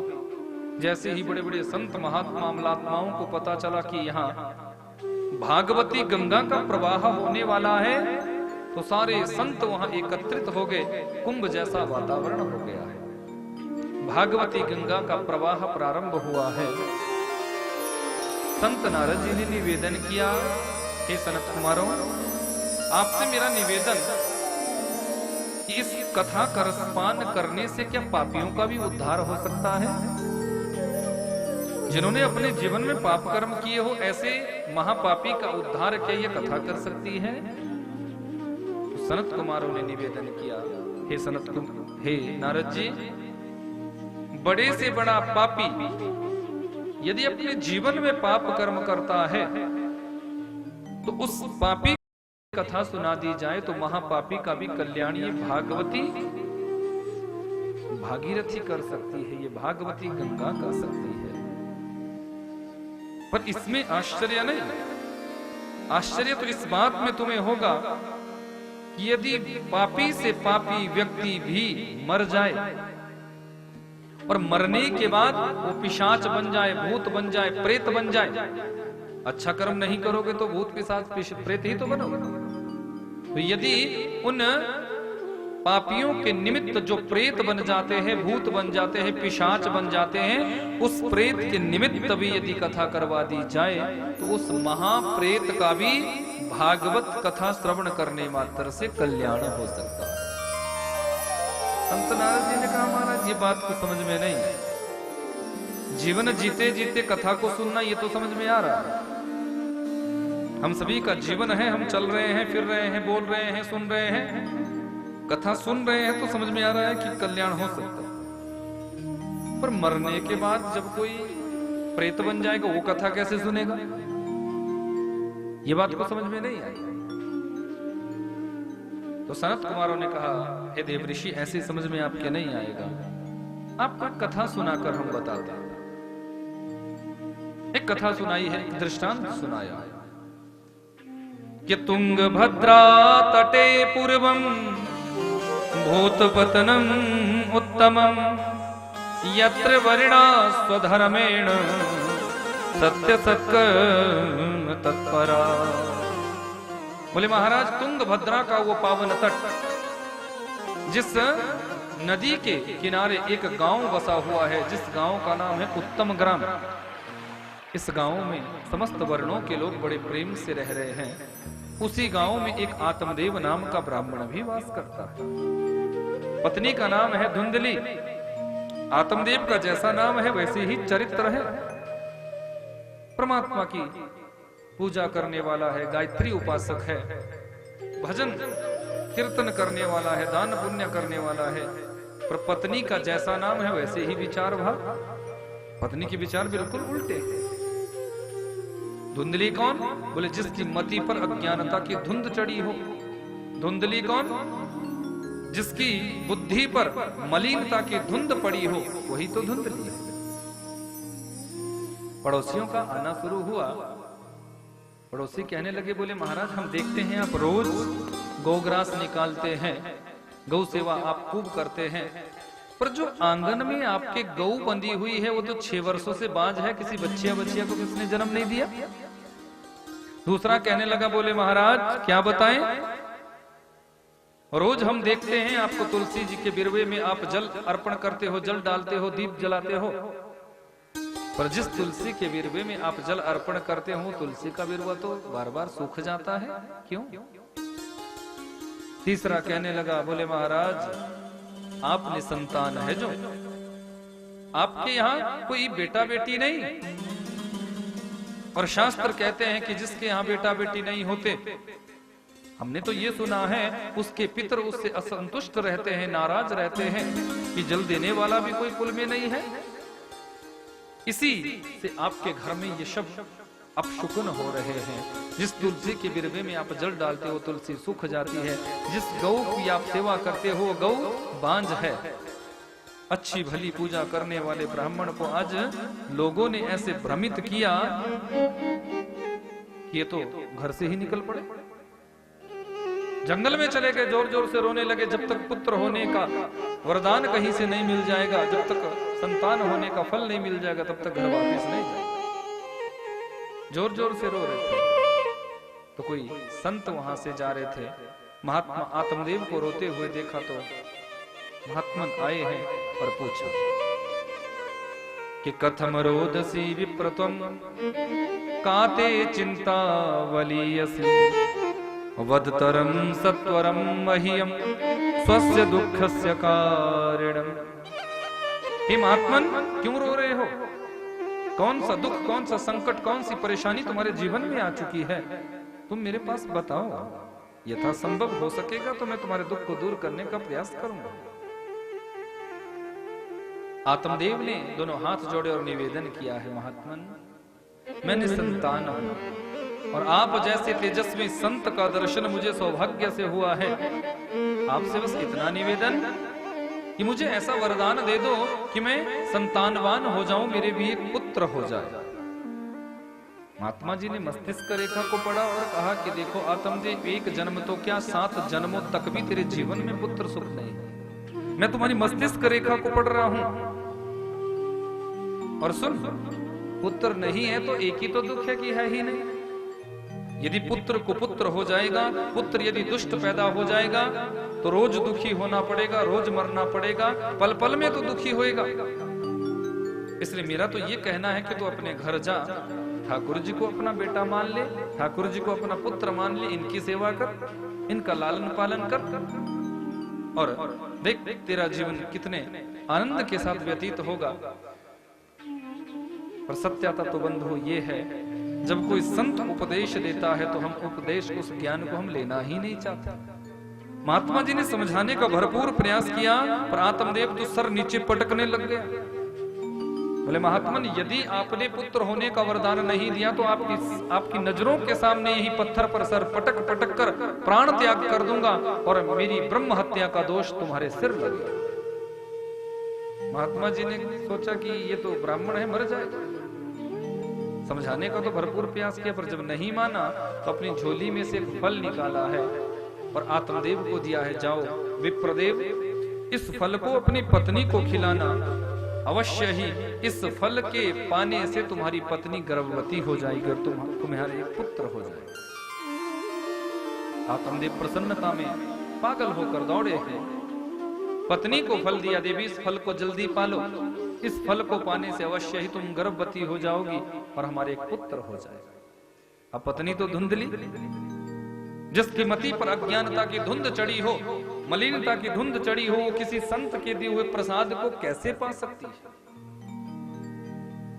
जैसे ही बड़े बड़े संत महात्मा अमलात्माओं को पता चला कि यहाँ भागवती गंगा का प्रवाह होने वाला है, तो सारे संत वहां एकत्रित हो गए। कुंभ जैसा वातावरण हो गया है। भागवती गंगा का प्रवाह प्रारंभ हुआ है। संत नारद जी ने निवेदन किया, हे सनत कुमारों, आपसे मेरा निवेदन कि इस कथा का रसपान करने से क्या पापियों का भी उद्धार हो सकता है? जिन्होंने अपने जीवन में पाप कर्म किए हो, ऐसे महापापी का उद्धार क्या ये कथा कर सकती है? तो सनत कुमारों ने निवेदन किया, हे नारद जी, बड़े से बड़ा पापी यदि अपने जीवन में पाप कर्म करता है तो उस पापी की कथा सुना दी जाए तो महापापी का भी कल्याण ये भागवती भागीरथी कर सकती है, ये भागवती गंगा कर सकती है। पर इसमें आश्चर्य नहीं, आश्चर्य तो इस बात में तुम्हें होगा कि यदि पापी से पापी व्यक्ति भी मर जाए और मरने के बाद वो पिशाच बन जाए, भूत बन जाए, प्रेत बन जाए, अच्छा कर्म नहीं करोगे तो भूत पिशाच प्रेत ही तो बनोगे। तो यदि उन पापियों के निमित्त जो प्रेत बन जाते हैं, भूत बन जाते हैं, पिशाच बन जाते हैं, उस प्रेत के निमित्त भी यदि कथा करवा दी जाए तो उस महाप्रेत का भी भागवत कथा श्रवण करने मात्र से कल्याण हो सकता है। संत नारद जी ने कहा, महाराज ये बात को समझ में नहीं है, जीवन जीते जीते कथा को सुनना ये तो समझ में आ रहा है। हम सभी का जीवन है, हम चल रहे हैं, फिर रहे हैं, बोल रहे हैं, सुन रहे हैं, कथा सुन रहे हैं, तो समझ में आ रहा है कि कल्याण हो सकता है। पर मरने के बाद जब कोई प्रेत बन जाएगा, वो कथा कैसे सुनेगा? ये बात को समझ में नहीं आई। तो सनत कुमारों ने कहा, हे देव ऋषि, ऐसे समझ में आपके नहीं आएगा, आपका कथा सुनाकर हम बताते हैं। एक कथा सुनाई है, एक दृष्टांत सुनाया कि तुंगभद्रा तटे पूर्वम भूतपतनम उत्तमम यत्र वर्णा स्वधर्मेण सत्य सत्कर्म तत्परा। बोले महाराज, तुंगभद्रा का वो पावन तट, जिस नदी के किनारे एक गांव बसा हुआ है, जिस गांव का नाम है उत्तम ग्राम। इस गांव में समस्त वर्णों के लोग बड़े प्रेम से रह रहे हैं। उसी गांव में एक आत्मदेव नाम का ब्राह्मण भी वास करता है। पत्नी का नाम है धुंधली। आत्मदेव का जैसा नाम है वैसे ही चरित्र है। परमात्मा की पूजा करने वाला है, गायत्री उपासक है, भजन कीर्तन करने वाला है, दान पुण्य करने वाला है। पर पत्नी का जैसा नाम है वैसे ही विचार भाव, पत्नी के विचार बिल्कुल उल्टे। धुंधली कौन? बोले जिसकी मति पर अज्ञानता की धुंध चढ़ी हो। धुंधली कौन? जिसकी बुद्धि पर मलिनता की धुंध पड़ी हो, वही तो धुंधली है। पड़ोसियों का आना शुरू हुआ। पड़ोसी कहने लगे, बोले महाराज, हम देखते हैं आप रोज गौग्रास निकालते हैं, गौ सेवा आप खूब करते हैं, पर जो आंगन में आपके गौ बंधी हुई है वो तो 6 वर्षों से बांझ है, किसी बच्चिया को किसने जन्म नहीं दिया। दूसरा कहने लगा, बोले महाराज क्या बताएं, रोज हम देखते हैं आपको तुलसी जी के बिरवे में आप जल अर्पण करते हो, जल डालते हो, दीप जलाते हो, पर जिस तुलसी के बिरवे में आप जल अर्पण करते हो तुलसी का बिरवा तो बार बार सूख जाता है, क्यों? तीसरा कहने लगा, बोले महाराज आप निसंतान है, जो आपके यहाँ कोई बेटा बेटी नहीं, और शास्त्र कहते हैं कि जिसके यहाँ बेटा बेटी नहीं होते, हमने तो ये सुना है उसके पितर उससे असंतुष्ट रहते हैं, नाराज रहते हैं कि जल देने वाला भी कोई कुल में नहीं है। इसी से आपके घर में ये शब्द अपशुकुन हो रहे हैं। जिस तुलसी के बिरवे में आप जल डालते हो तुलसी सूख जाती है, जिस गौ की आप सेवा करते हो गौ बांझ है। अच्छी भली पूजा करने वाले ब्राह्मण को आज लोगों ने ऐसे भ्रमित किया कि ये तो घर से ही निकल पड़े, जंगल में चले गए, जोर जोर से रोने लगे। जब तक पुत्र होने का वरदान कहीं से नहीं मिल जाएगा, जब तक संतान होने का फल नहीं मिल जाएगा, तब तक घर वापस नहीं जाएगा। जोर जोर से रो रहे थे। तो कोई संत वहां से जा रहे थे, महात्मा आत्मदेव को रोते हुए देखा तो महात्मन आए हैं और पूछा कि कथम रोदसी विप्रतम काते चिंता वलीयसी वदतरम सत्वरम मह्यम स्वस्य दुःखस्य कारणम। हे महात्मन, क्यों रो रहे हो? कौन सा दुख, कौन सा संकट, कौन सी परेशानी तुम्हारे जीवन में आ चुकी है? तुम मेरे पास बताओ, यथा संभव हो सकेगा तो मैं तुम्हारे दुख को दूर करने का प्रयास करूंगा। आत्मदेव ने दोनों हाथ जोड़े और निवेदन किया है, महात्मन मैं निसंतान हूं और आप जैसे तेजस्वी संत का दर्शन मुझे सौभाग्य से हुआ है। आपसे बस इतना निवेदन कि मुझे ऐसा वरदान दे दो कि मैं संतानवान हो जाऊं, मेरे भी एक पुत्र हो जाए। महात्मा जी ने मस्तिष्क रेखा को पढ़ा और कहा कि देखो आत्मदेव, एक जन्म तो क्या 7 जन्मों तक भी तेरे जीवन में पुत्र सुख नहीं। मैं तुम्हारी मस्तिष्क रेखा को पढ़ रहा हूं और सुन, पुत्र नहीं है तो एक ही तो दुख है कि है ही नहीं। यदि पुत्र कुपुत्र हो जाएगा, पुत्र यदि दुष्ट पैदा हो जाएगा तो रोज दुखी होना पड़ेगा, रोज मरना पड़ेगा, पल पल में तो दुखी होएगा। इसलिए मेरा तो ये कहना है कि तू अपने घर जा, ठाकुर जी को अपना बेटा मान ले, ठाकुर जी को अपना पुत्र मान ले, इनकी सेवा कर, इनका लालन पालन कर और देख तेरा जीवन कितने आनंद के साथ व्यतीत होगा। पर सत्यता तो बंधु ये है, जब कोई संत उपदेश देता है तो हम उपदेश उस ज्ञान को हम लेना ही नहीं चाहते। महात्मा जी ने समझाने का भरपूर प्रयास किया पर आत्मदेव तो सर नीचे पटकने लग गया। बोले महात्मन, यदि आपने पुत्र होने का वरदान नहीं दिया तो आपकी नजरों के सामने ही पत्थर पर सर पटक पटक कर प्राण त्याग कर दूंगा और मेरी ब्रह्म हत्या का दोष तुम्हारे सिर लगेगा। महात्मा जी ने सोचा कि ये तो ब्राह्मण है, मर जाएगा। समझाने का तो भरपूर प्रयास किया पर जब नहीं माना तो अपनी झोली में से एक फल निकाला है और आत्मदेव को दिया है, जाओ विप्रदेव इस फल को अपनी पत्नी को खिलाना, अवश्य ही इस फल के पाने से तुम्हारी पत्नी गर्भवती हो जाएगी और तुम्हारे एक पुत्र हो जाएगा। आत्मदेव प्रसन्नता में पागल होकर दौड़े हैं, पत्नी को फल दिया, देवी इस फल को जल्दी पालो, इस फल को पाने से अवश्य ही तुम गर्भवती हो जाओगी और हमारे एक पुत्र हो जाएगा। अब पत्नी तो धुंधली, जिसकी मति पर अज्ञानता की धुंध चढ़ी हो, मलिनता की धुंध चढ़ी हो, वो किसी संत के दिए हुए प्रसाद को कैसे पा सकती है।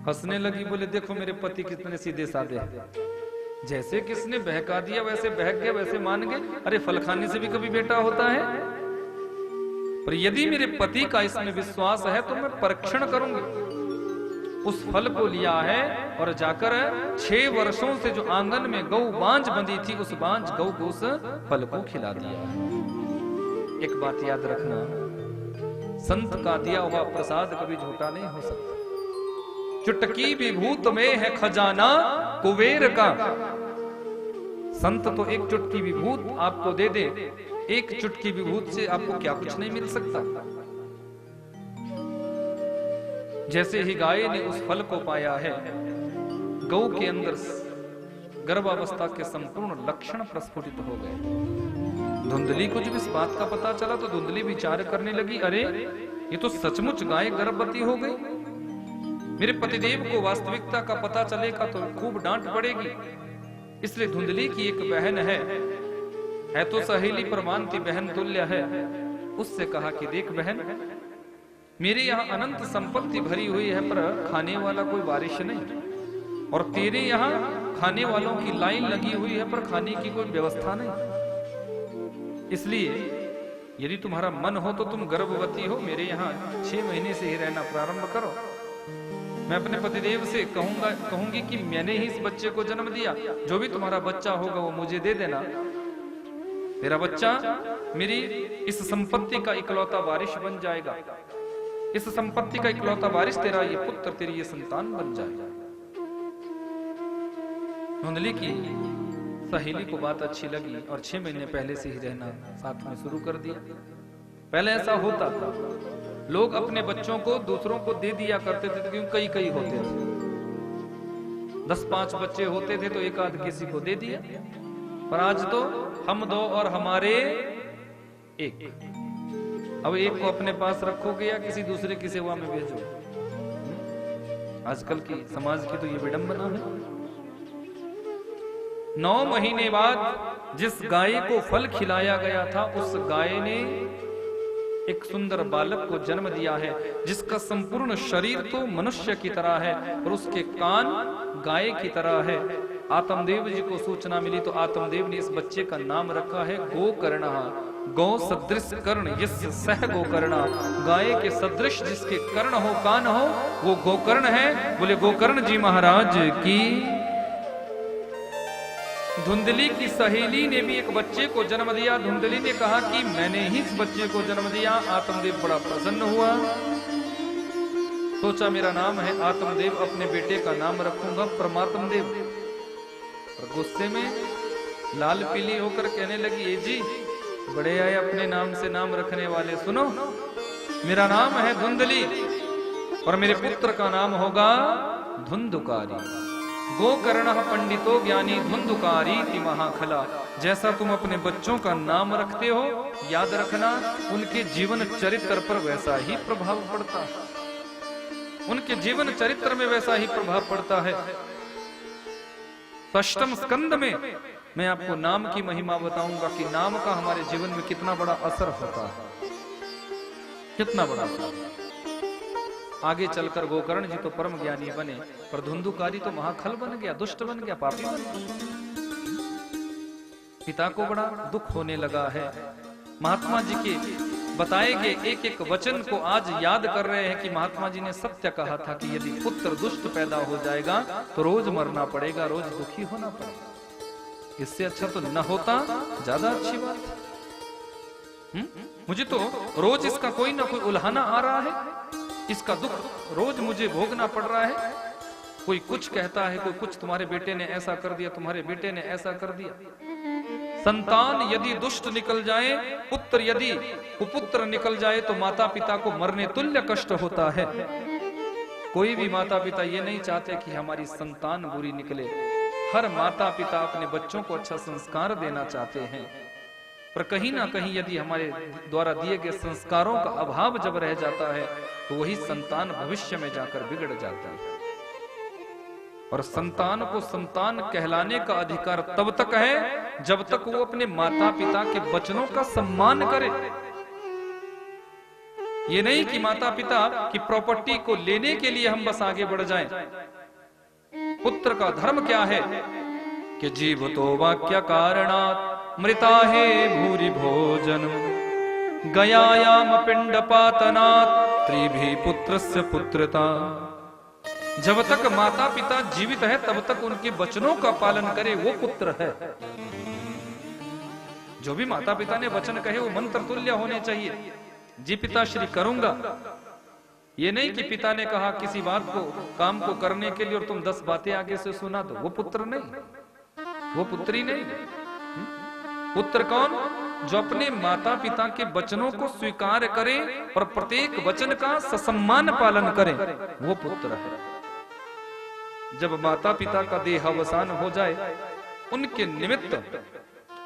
हंसने लगी, बोले देखो मेरे पति कितने सीधे साधे हैं, जैसे किसने बहका दिया वैसे बहक गए, वैसे मान गए। अरे फल खाने से भी कभी बेटा होता है? पर यदि मेरे पति का इसमें विश्वास है तो मैं परीक्षण करूंगी। उस फल को लिया है और जाकर 6 वर्षों से जो आंगन में गौ बांझ बंधी थी, उस बांझ गौ को उस फल को खिला दिया। एक बात याद रखना, संत का दिया हुआ प्रसाद कभी झूठा नहीं हो सकता। चुटकी विभूत में है खजाना कुबेर का। संत तो एक चुटकी विभूत आपको दे दे, एक चुटकी विभूत से आपको क्या कुछ नहीं मिल सकता। जैसे ही गाय ने उस फल को पाया है, गौ के अंदर गर्भावस्था के संपूर्ण लक्षण प्रस्फुटित हो गए। धुंधली को जब इस बात का पता चला तो धुंधली विचार करने लगी, अरे ये तो सचमुच गाय गर्भवती हो गई। मेरे पतिदेव को वास्तविकता का पता चलेगा तो खूब डांट पड़ेगी। इसलिए धुंधली की एक बहन है तो सहेली पर मानती बहन तुल्य है, उससे कहा कि देख बहन, मेरे यहाँ अनंत संपत्ति भरी हुई है पर खाने वाला कोई वारिश नहीं, और तेरे यहाँ खाने वालों की लाइन लगी हुई है पर खाने की कोई व्यवस्था नहीं। इसलिए यदि तुम्हारा मन हो तो तुम गर्भवती हो, मेरे यहाँ 6 महीने से ही रहना प्रारंभ करो। मैं अपने पतिदेव से कहूंगी कि मैंने ही इस बच्चे को जन्म दिया, जो भी तुम्हारा बच्चा होगा वो मुझे दे देना। तेरा बच्चा मेरी इस संपत्ति का इकलौता वारिश बन जाएगा, इस संपत्ति का इकलौता वारिस तेरा ये पुत्र, तेरी ये संतान बन जाएगा। धुंधली की सहेली को बात अच्छी लगी और 6 महीने पहले से ही रहना साथ में शुरू कर दिया। पहले ऐसा होता था, लोग अपने बच्चों को दूसरों को दे दिया करते थे क्योंकि कई होते थे। 10-5 बच्चे होते थे तो एक आध किसी को दे दिया, पर आज तो हम 2 और हमारे 1। अब एक को अपने पास रखोगे या किसी दूसरे की सेवा में भेजो। आजकल की समाज की तो ये विडंबना है। 9 महीने बाद जिस गाय को फल खिलाया गया था, उस गाय ने एक सुंदर बालक को जन्म दिया है, जिसका संपूर्ण शरीर तो मनुष्य की तरह है और उसके कान गाय की तरह है। आत्मदेव जी को सूचना मिली तो आत्मदेव ने इस बच्चे का नाम रखा है गोकर्ण। गौ सदृश कर्ण यस सह गोकर्ण, गाय के सदृश जिसके कर्ण हो, कान हो, वो गोकर्ण है। बोले गोकर्ण जी महाराज की। धुंधली की सहेली ने भी एक बच्चे को जन्म दिया। धुंधली ने कहा कि मैंने ही इस बच्चे को जन्म दिया। आत्मदेव बड़ा प्रसन्न हुआ, सोचा मेरा नाम है आत्मदेव, अपने बेटे का नाम रखूंगा परमात्मदेव। और गुस्से में लाल पीली होकर कहने लगी, ए जी बड़े आए अपने नाम से नाम रखने वाले, सुनो मेरा नाम है धुंधली और मेरे पुत्र का नाम होगा धुंधुकारी। गोकर्ण पंडितो ज्ञानी धुंधुकारी ति महाखला। जैसा तुम अपने बच्चों का नाम रखते हो, याद रखना उनके जीवन चरित्र पर वैसा ही प्रभाव पड़ता है, उनके जीवन चरित्र में वैसा ही प्रभाव पड़ता है। अष्टम स्कंद में मैं आपको नाम की महिमा बताऊंगा कि नाम का हमारे जीवन में कितना बड़ा असर होता है, कितना बड़ा असर। आगे चलकर गोकर्ण जी तो परम ज्ञानी बने, पर धुंधुकारी तो महाखल बन गया, दुष्ट बन गया, पापी बन गया। पिता को बड़ा दुख होने लगा है। महात्मा जी के बताए गए एक एक वचन को आज याद कर रहे हैं कि महात्मा जी ने सत्य कहा था कि यदि पुत्र दुष्ट पैदा हो जाएगा तो रोज मरना पड़ेगा, रोज दुखी होना पड़ेगा। इससे अच्छा तो न होता, ज्यादा अच्छी बात है। मुझे तो रोज इसका कोई ना कोई उल्हाना आ रहा है, इसका दुख रोज मुझे भोगना पड़ रहा है। कोई कुछ कहता है, कोई कुछ, तुम्हारे बेटे ने ऐसा कर दिया, तुम्हारे बेटे ने ऐसा कर दिया। संतान यदि दुष्ट निकल जाए, पुत्र यदि कुपुत्र निकल जाए तो माता पिता को मरने तुल्य कष्ट होता है। कोई भी माता पिता ये नहीं चाहते कि हमारी संतान बुरी निकले। हर माता पिता अपने बच्चों को अच्छा संस्कार देना चाहते हैं, पर कहीं ना कहीं यदि हमारे द्वारा दिए गए संस्कारों का अभाव जब रह जाता है तो वही संतान भविष्य में जाकर बिगड़ जाता है। और संतान को संतान कहलाने का अधिकार तब तक है जब तक वो अपने माता पिता के वचनों का सम्मान करे। ये नहीं कि माता पिता की प्रॉपर्टी को लेने के लिए हम बस आगे बढ़ जाएं। पुत्र का धर्म क्या है कि जीवतो वाक्य कारणात् मृता है भूरि भोजन गयायाम पिंड पातनात् त्रिभी पुत्रस्य पुत्रता। जब तक माता पिता जीवित है तब तक उनके वचनों का पालन करे, वो पुत्र है। जो भी माता पिता ने वचन कहे वो मंत्र तुल्य होने चाहिए। जी पिताश्री करूंगा, ये नहीं कि पिता ने कहा किसी बात को काम को करने के लिए और तुम 10 बातें आगे से सुना दो, वो पुत्र नहीं, वो पुत्री नहीं। पुत्र कौन? जो अपने माता पिता के वचनों को स्वीकार करे और प्रत्येक वचन का ससम्मान पालन करे, वो पुत्र है। जब माता पिता का देहावसान हो जाए, उनके निमित्त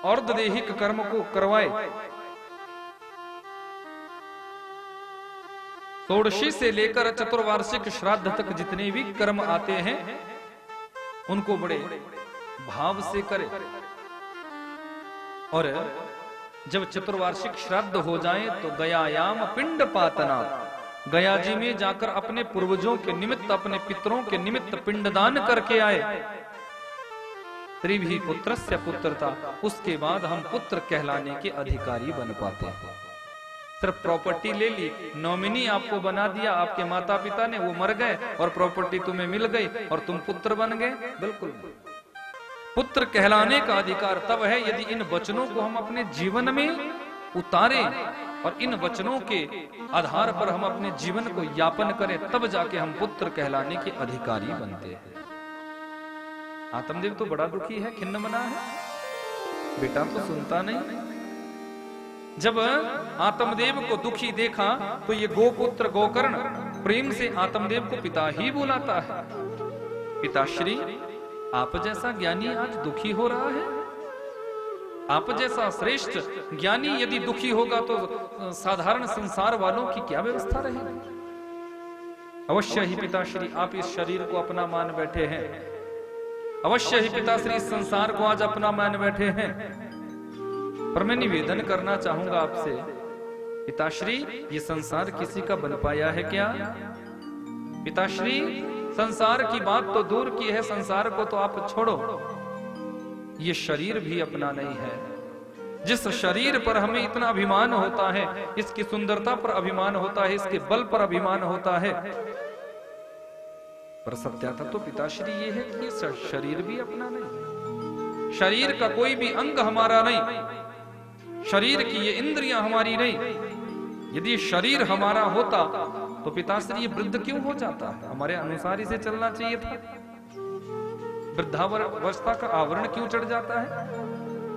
अर्धदैहिक कर्म को करवाए, षोडशी से लेकर चतुर्वार्षिक श्राद्ध तक जितने भी कर्म आते हैं उनको बड़े भाव से करे। और जब चतुर्वार्षिक श्राद्ध हो जाए तो गयायाम पिंड पातना, गया जी में जाकर अपने पूर्वजों के निमित्त, अपने पितरों के निमित्त पिंडदान करके आए। त्रिभी पुत्रस्य पुत्रता, उसके बाद हम पुत्र कहलाने के अधिकारी बन पाते हैं। सिर्फ प्रॉपर्टी ले ली, नॉमिनी आपको बना दिया आपके माता पिता ने, वो मर गए और प्रॉपर्टी तुम्हें मिल गई और तुम पुत्र बन गए, बिल्कुल। पुत्र कहलाने का अधिकार तब है यदि इन वचनों को हम अपने जीवन में उतारें और इन वचनों के आधार पर हम अपने जीवन को यापन करें, तब जाके हम पुत्र कहलाने के अधिकारी बनते हैं। आत्मदेव तो बड़ा दुखी है, खिन्न मना है, बेटा तो सुनता नहीं। जब आत्मदेव को दुखी देखा तो ये गोपुत्र गोकर्ण प्रेम से आत्मदेव को पिता ही बुलाता है। पिताश्री, आप जैसा ज्ञानी आज दुखी हो रहा है। आप जैसा श्रेष्ठ ज्ञानी यदि दुखी होगा तो साधारण संसार वालों की क्या व्यवस्था रहेगी। अवश्य ही पिताश्री आप इस शरीर को अपना मान बैठे हैं, अवश्य ही पिताश्री इस संसार को आज अपना मान बैठे हैं, पर मैं निवेदन करना चाहूंगा आपसे, पिताश्री ये संसार किसी का बन पाया है क्या? पिताश्री संसार की बात तो दूर की है, संसार को तो आप छोड़ो, ये शरीर भी अपना नहीं है। जिस शरीर पर हमें इतना अभिमान होता है, इसकी सुंदरता पर अभिमान होता है, इसके बल पर अभिमान होता है, पर सत्याता तो पिताश्री ये है कि शरीर भी अपना नहीं, शरीर का कोई भी अंग हमारा नहीं, शरीर की ये इंद्रियां हमारी नहीं। यदि शरीर हमारा होता तो पिताश्री ये वृद्ध क्यों हो जाता है? हमारे अनुसार इसे चलना चाहिए था। वृद्धावस्था का आवरण क्यों चढ़ जाता है?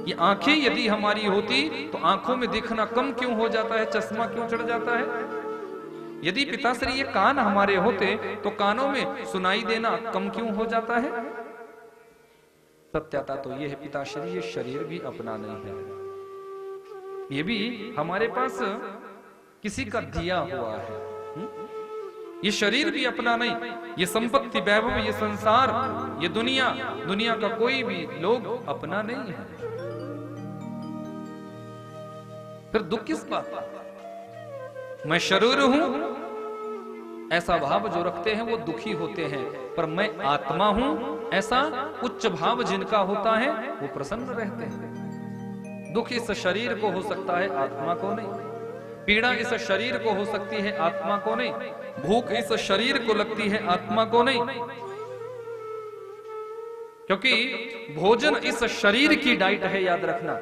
ये आंखें यदि हमारी होती तो आंखों में देखना कम क्यों हो जाता है, चश्मा क्यों चढ़ जाता है? यदि पिताश्री ये कान हमारे होते तो कानों में सुनाई देना कम क्यों हो जाता है? सत्यता तो ये है पिताश्री, ये शरीर भी अपना नहीं है, ये भी हमारे पास किसी का दिया हुआ है। ये शरीर भी अपना नहीं, ये संपत्ति, वैभव, ये संसार, ये दुनिया, दुनिया का कोई भी लोग अपना नहीं है। फिर दुख किस बात का? मैं शरीर हूं ऐसा भाव जो रखते हैं वो दुखी होते हैं, पर मैं आत्मा हूं ऐसा उच्च भाव जिनका होता है वो प्रसन्न रहते हैं। दुख इस शरीर को हो सकता है, आत्मा को नहीं। पीड़ा इस शरीर को हो सकती है, आत्मा को नहीं। भूख इस शरीर को लगती है, आत्मा को नहीं। क्योंकि भोजन इस शरीर की डाइट है, याद रखना।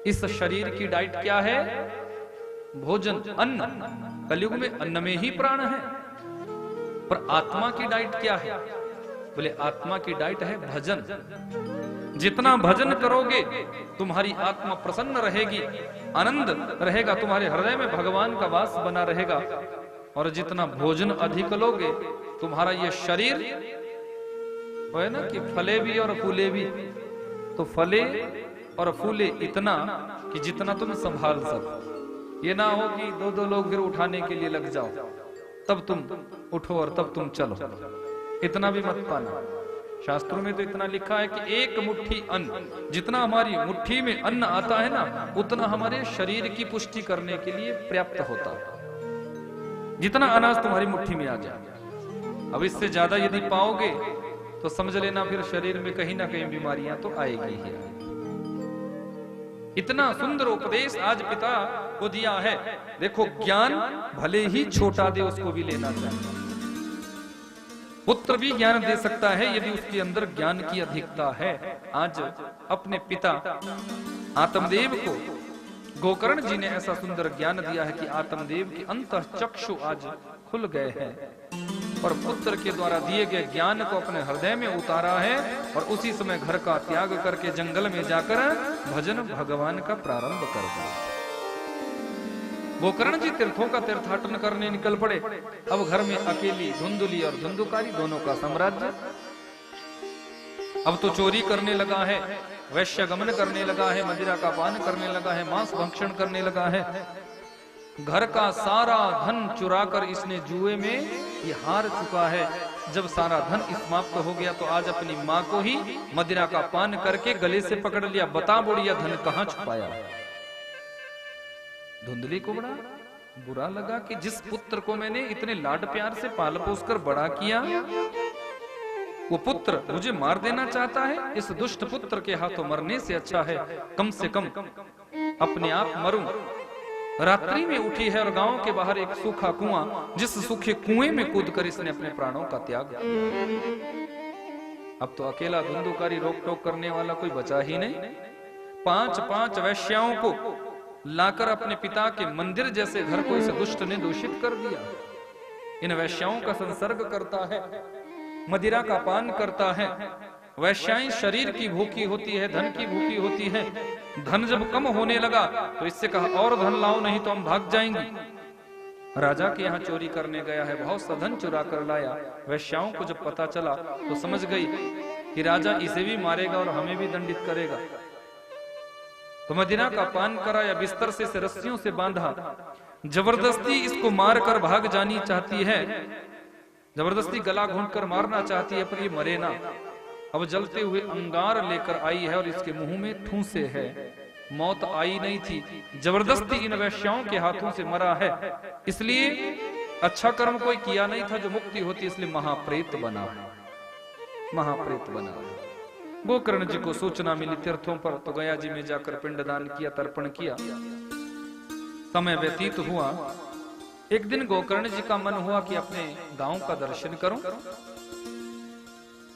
इस शरीर की डाइट क्या है? भोजन, अन्न। कलयुग में अन्न में ही प्राण है। पर आत्मा की डाइट क्या है? बोले आत्मा की डाइट है भजन। जितना भजन करोगे तुम्हारी आत्मा प्रसन्न रहेगी, आनंद रहेगा, तुम्हारे हृदय में भगवान का वास बना रहेगा। और जितना भोजन अधिक लोगे तुम्हारा ये शरीर वो है ना कि फले भी और फूले भी, तो फले और फूले इतना कि जितना तुम संभाल सको। ये ना हो कि दो दो लोग फिर उठाने के लिए लग जाओ, तब तुम उठो और तब तुम चलो, इतना भी मत पाना। शास्त्रों में तो इतना लिखा है कि एक मुट्ठी अन्न, जितना हमारी मुट्ठी में अन्न आता है ना उतना हमारे शरीर की पुष्टि करने के लिए पर्याप्त होता है। जितना अनाज तुम्हारी मुट्ठी में आ जाए, अब इससे ज्यादा यदि पाओगे तो समझ लेना फिर शरीर में कहीं ना कहीं बीमारियां तो आएगी ही। इतना सुंदर उपदेश आज पिता को दिया है। देखो ज्ञान भले ही छोटा दे उसको भी लेना चाहिए। पुत्र भी ज्ञान दे सकता है यदि उसके अंदर ज्ञान की अधिकता है। आज अपने पिता आत्मदेव को गोकर्ण जी ने ऐसा सुंदर ज्ञान दिया है कि आत्मदेव के अंतःचक्षु आज खुल गए हैं और पुत्र के द्वारा दिए गए ज्ञान को अपने हृदय में उतारा है और उसी समय घर का त्याग करके जंगल में जाकर भजन भगवान का प्रारंभ कर दिया। गोकर्ण जी तीर्थों का तीर्थाटन करने निकल पड़े। अब घर में अकेली धुंधुली और धुंधुकारी दोनों का साम्राज्य। अब तो चोरी करने लगा है, वैश्य गमन करने लगा है, मदिरा का पान करने लगा है, मांस भक्षण करने लगा है। घर का सारा धन चुराकर इसने जुए में ये हार चुका है। जब सारा धन समाप्त हो गया तो आज अपनी माँ को ही मदिरा का पान करके गले से पकड़ लिया। बता बुढ़िया धन कहाँ छुपाया? धुंधली को बड़ा बुरा लगा कि जिस पुत्र को मैंने इतने लाड प्यार से पाल पोस कर बड़ा किया वो पुत्र मुझे मार देना चाहता है। इस दुष्ट पुत्र के हाथों मरने से अच्छा है कम से कम अपने आप मरूं। रात्रि में उठी है और गांव के बाहर एक सूखा कुआं, जिस सूखे कुएं में कूदकर इसने अपने प्राणों का त्याग किया। अब तो अकेला धुंधुकारी रोक टोक करने वाला कोई बचा ही नहीं। 5-5 वैश्याओं को लाकर अपने पिता के मंदिर जैसे घर को इस दुष्ट ने दूषित कर दिया। इन वैश्याओं का संसर्ग करता है, मदिरा का पान करता है। वैश्याएं शरीर की भूखी होती है, धन की भूखी होती है। धन जब कम होने लगा तो इससे कहा और धन लाओ नहीं तो हम भाग जाएंगे। राजा के यहाँ चोरी करने गया है, बहुत सा धन चुरा कर लाया। वैश्याओं को जब पता चला तो समझ गई कि राजा इसे भी मारेगा और हमें भी दंडित करेगा। तो मदिरा का पान कराया, बिस्तर से रस्सियों से बांधा, जबरदस्ती इसको मार कर भाग जानी चाहती है, जबरदस्ती गला घोंट कर मारना चाहती है, पर ये मरे ना। अब जलते हुए अंगार लेकर आई है और इसके मुंह में ठूंसे है। मौत आई नहीं थी, जबरदस्ती इन वैश्याओं के हाथों से मरा है। इसलिए अच्छा कर्म कोई किया नहीं था जो मुक्ति होती, इसलिए महाप्रेत बना है, महाप्रेत बना है। गोकर्ण जी को सूचना मिली तीर्थों पर, तो गया जी में जाकर पिंडदान किया, तर्पण किया। समय व्यतीत हुआ। एक दिन गोकर्ण जी का मन हुआ कि अपने गांव का दर्शन करूं।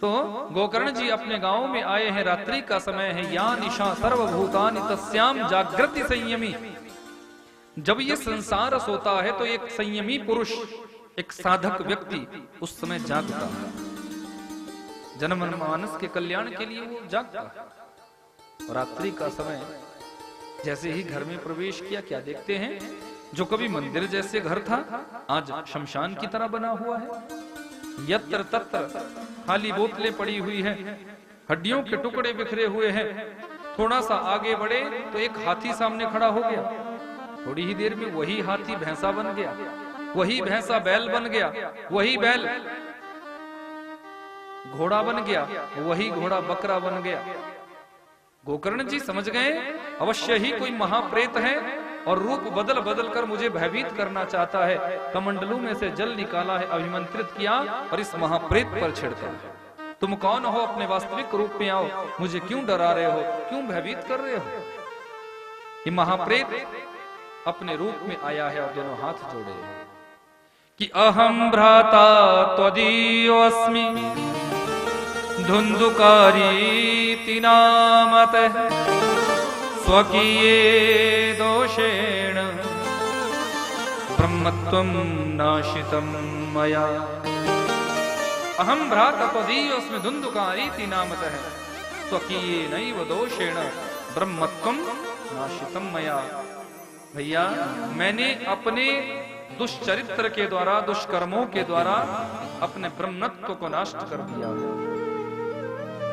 तो गोकर्ण जी अपने गांव में आए हैं। रात्रि का समय है। या निशा सर्वभूतानि तस्याम जागृति संयमी। जब ये संसार सोता है तो एक संयमी पुरुष, एक साधक व्यक्ति उस समय जागता है। जनमन मानस के कल्याण के लिए वो जागता है। और रात्रि का समय जैसे ही घर में प्रवेश किया, क्या देखते हैं? जो कभी मंदिर जैसे घर था आज शमशान की तरह बना हुआ है। यत्र तत्र खाली बोतलें पड़ी हुई है, हड्डियों के टुकड़े बिखरे हुए हैं। थोड़ा सा आगे बढ़े तो एक हाथी सामने खड़ा हो गया। थोड़ी ही देर में वही हाथी भैंसा बन गया, वही भैंसा बैल बन गया, वही बैल घोड़ा बन गया, वही घोड़ा बकरा बन गया। गोकर्ण जी समझ गए अवश्य ही कोई महाप्रेत है और रूप बदल बदल कर मुझे भयभीत करना चाहता है। कमंडलू में से जल निकाला है, अभिमंत्रित किया और इस महाप्रेत पर छिड़का। तुम कौन हो? अपने वास्तविक रूप में आओ। मुझे क्यों डरा रहे हो, क्यों भयभीत कर रहे हो? ये महाप्रेत अपने रूप में आया है और दोनों हाथ जोड़े कि अहम भ्राता त्वदीयोऽस्मि धुंधुकारीति नामतः स्वकीये दोषेण ब्रह्मत्वं नाशितं मया। अहम भ्राता त्वदीयोऽस्मि धुंधुकारीति नामतः स्वकीयेनैव दोषेण ब्रह्मत्वं नाशितं मया। भैया, मैंने अपने दुष्चरित्र के द्वारा, दुष्कर्मों के द्वारा अपने ब्रह्मत्व को नष्ट कर दिया है।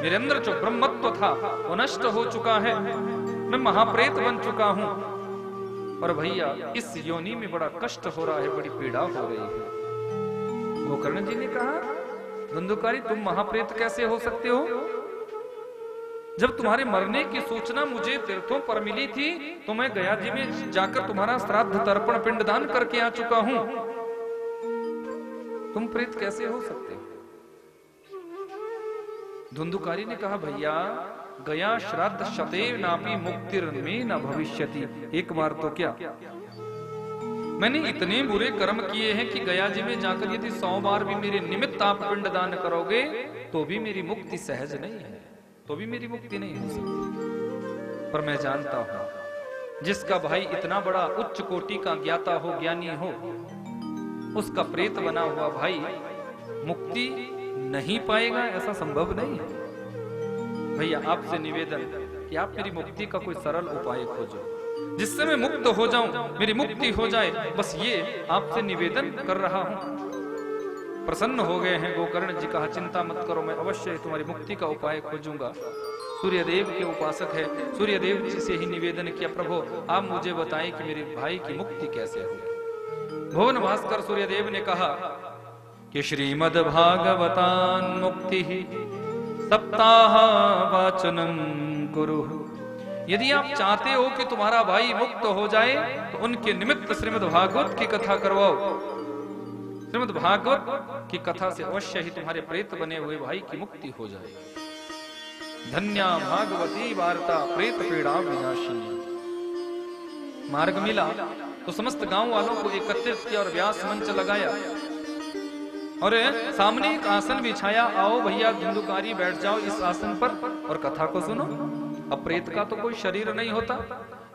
मेरे अंदर जो ब्रह्मत्व था वो नष्ट हो चुका है। मैं महाप्रेत बन चुका हूं। और भैया, इस योनि में बड़ा कष्ट हो रहा है, बड़ी पीड़ा हो रही है। गोकर्ण जी ने कहा, धुंधुकारी, तुम महाप्रेत कैसे हो सकते हो? जब तुम्हारे मरने की सूचना मुझे तीर्थों पर मिली थी तो मैं गया जी में जाकर तुम्हारा श्राद्ध तर्पण पिंडदान करके आ चुका हूं। तुम प्रेत कैसे हो सकते हो? धुंधुकारी ने कहा, भैया, गया श्राद्ध शतेव नापि मुक्तिर्मे न भविष्यति। एक बार तो क्या, मैंने इतने बुरे कर्म किए हैं कि गया जी में जाकर यदि 100 बार भी मेरे निमित्त आप पिंडदान करोगे तो भी मेरी मुक्ति सहज नहीं है, तो भी मेरी मुक्ति नहीं हो सकती। पर मैं जानता हूं जिसका भाई इतना बड़ा उच्च कोटि का ज्ञाता हो, ज्ञानी हो, उसका प्रेत बना हुआ भाई मुक्ति नहीं पाएगा, ऐसा संभव नहीं है। भैया, आपसे निवेदन कि आप मेरी मुक्ति का कोई सरल उपाय खोजो, जिससे मैं मुक्त हो जाऊं, मेरी मुक्ति हो जाए। बस ये आपसे निवेदन कर रहा हूं। प्रसन्न हो गए हैं गोकर्ण जी। कहा, चिंता मत करो, मैं अवश्य तुम्हारी मुक्ति का उपाय खोजूंगा। सूर्यदेव के उपासक है, सूर्यदेव जी से ही निवेदन किया, प्रभु आप मुझे बताएं कि मेरे भाई की मुक्ति कैसे होगी। भुवन भास्कर सूर्यदेव ने कहा कि श्रीमद् भागवतान मुक्ति सप्ताह वाचनम कुरु। यदि आप चाहते हो कि तुम्हारा भाई मुक्त हो जाए तो उनके निमित्त श्रीमद् भागवत की कथा करवाओ। श्रीमद् भागवत की कथा से अवश्य ही तुम्हारे प्रेत बने हुए भाई की मुक्ति हो जाए। धन्या भागवती वार्ता प्रेत पीड़ा विनाशिनी। मार्ग मिला तो समस्त गांव वालों को एकत्रित किया और व्यास मंच लगाया और सामने एक आसन बिछाया। आओ भैया धुंधुकारी, बैठ जाओ इस आसन पर और कथा को सुनो। अब प्रेत का तो कोई शरीर नहीं होता।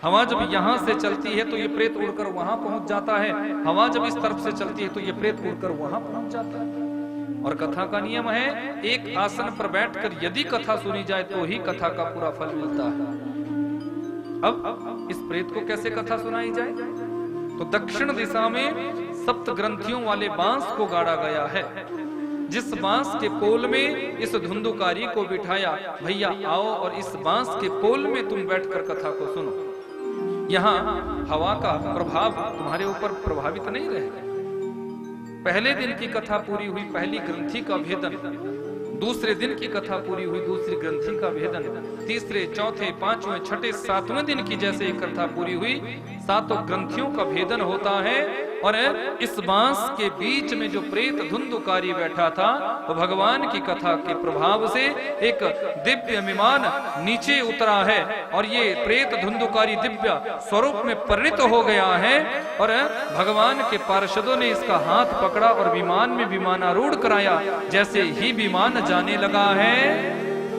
हवा जब यहाँ से चलती है तो ये प्रेत उड़कर वहां पहुंच जाता है, हवा जब इस तरफ से चलती है तो ये प्रेत उड़कर वहां पहुंच जाता है। और कथा का नियम है, एक आसन पर बैठकर यदि कथा सुनी जाए तो ही कथा का पूरा फल मिलता है। अब इस प्रेत को कैसे कथा सुनाई जाए? तो दक्षिण दिशा में 7 ग्रंथियों वाले बांस को गाड़ा गया है। जिस बांस के पोल में इस धुंधुकारी को बिठाया, भैया आओ और इस बांस के पोल में तुम बैठकर कथा को सुनो। यहाँ हवा का प्रभाव तुम्हारे ऊपर प्रभावित नहीं रहेगा। पहले दिन की कथा पूरी हुई, पहली ग्रंथि का भेदन। दूसरे दिन की कथा पूरी हुई, दूसरी ग्रंथि का भेदन। तीसरे, चौथे, पांचवें, छठे, 7वें दिन की जैसे एक कथा पूरी हुई, 7 ग्रंथियों का भेदन होता है। और इस बांस के बीच में जो प्रेत धुंधुकारी बैठा था वो भगवान की कथा के प्रभाव से एक दिव्य विमान नीचे उतरा है और ये प्रेत धुंधुकारी दिव्य स्वरूप में परिणत हो गया है। और भगवान के पार्षदों ने इसका हाथ पकड़ा और विमान में विमानारूढ़ कराया। जैसे ही विमान जाने लगा है,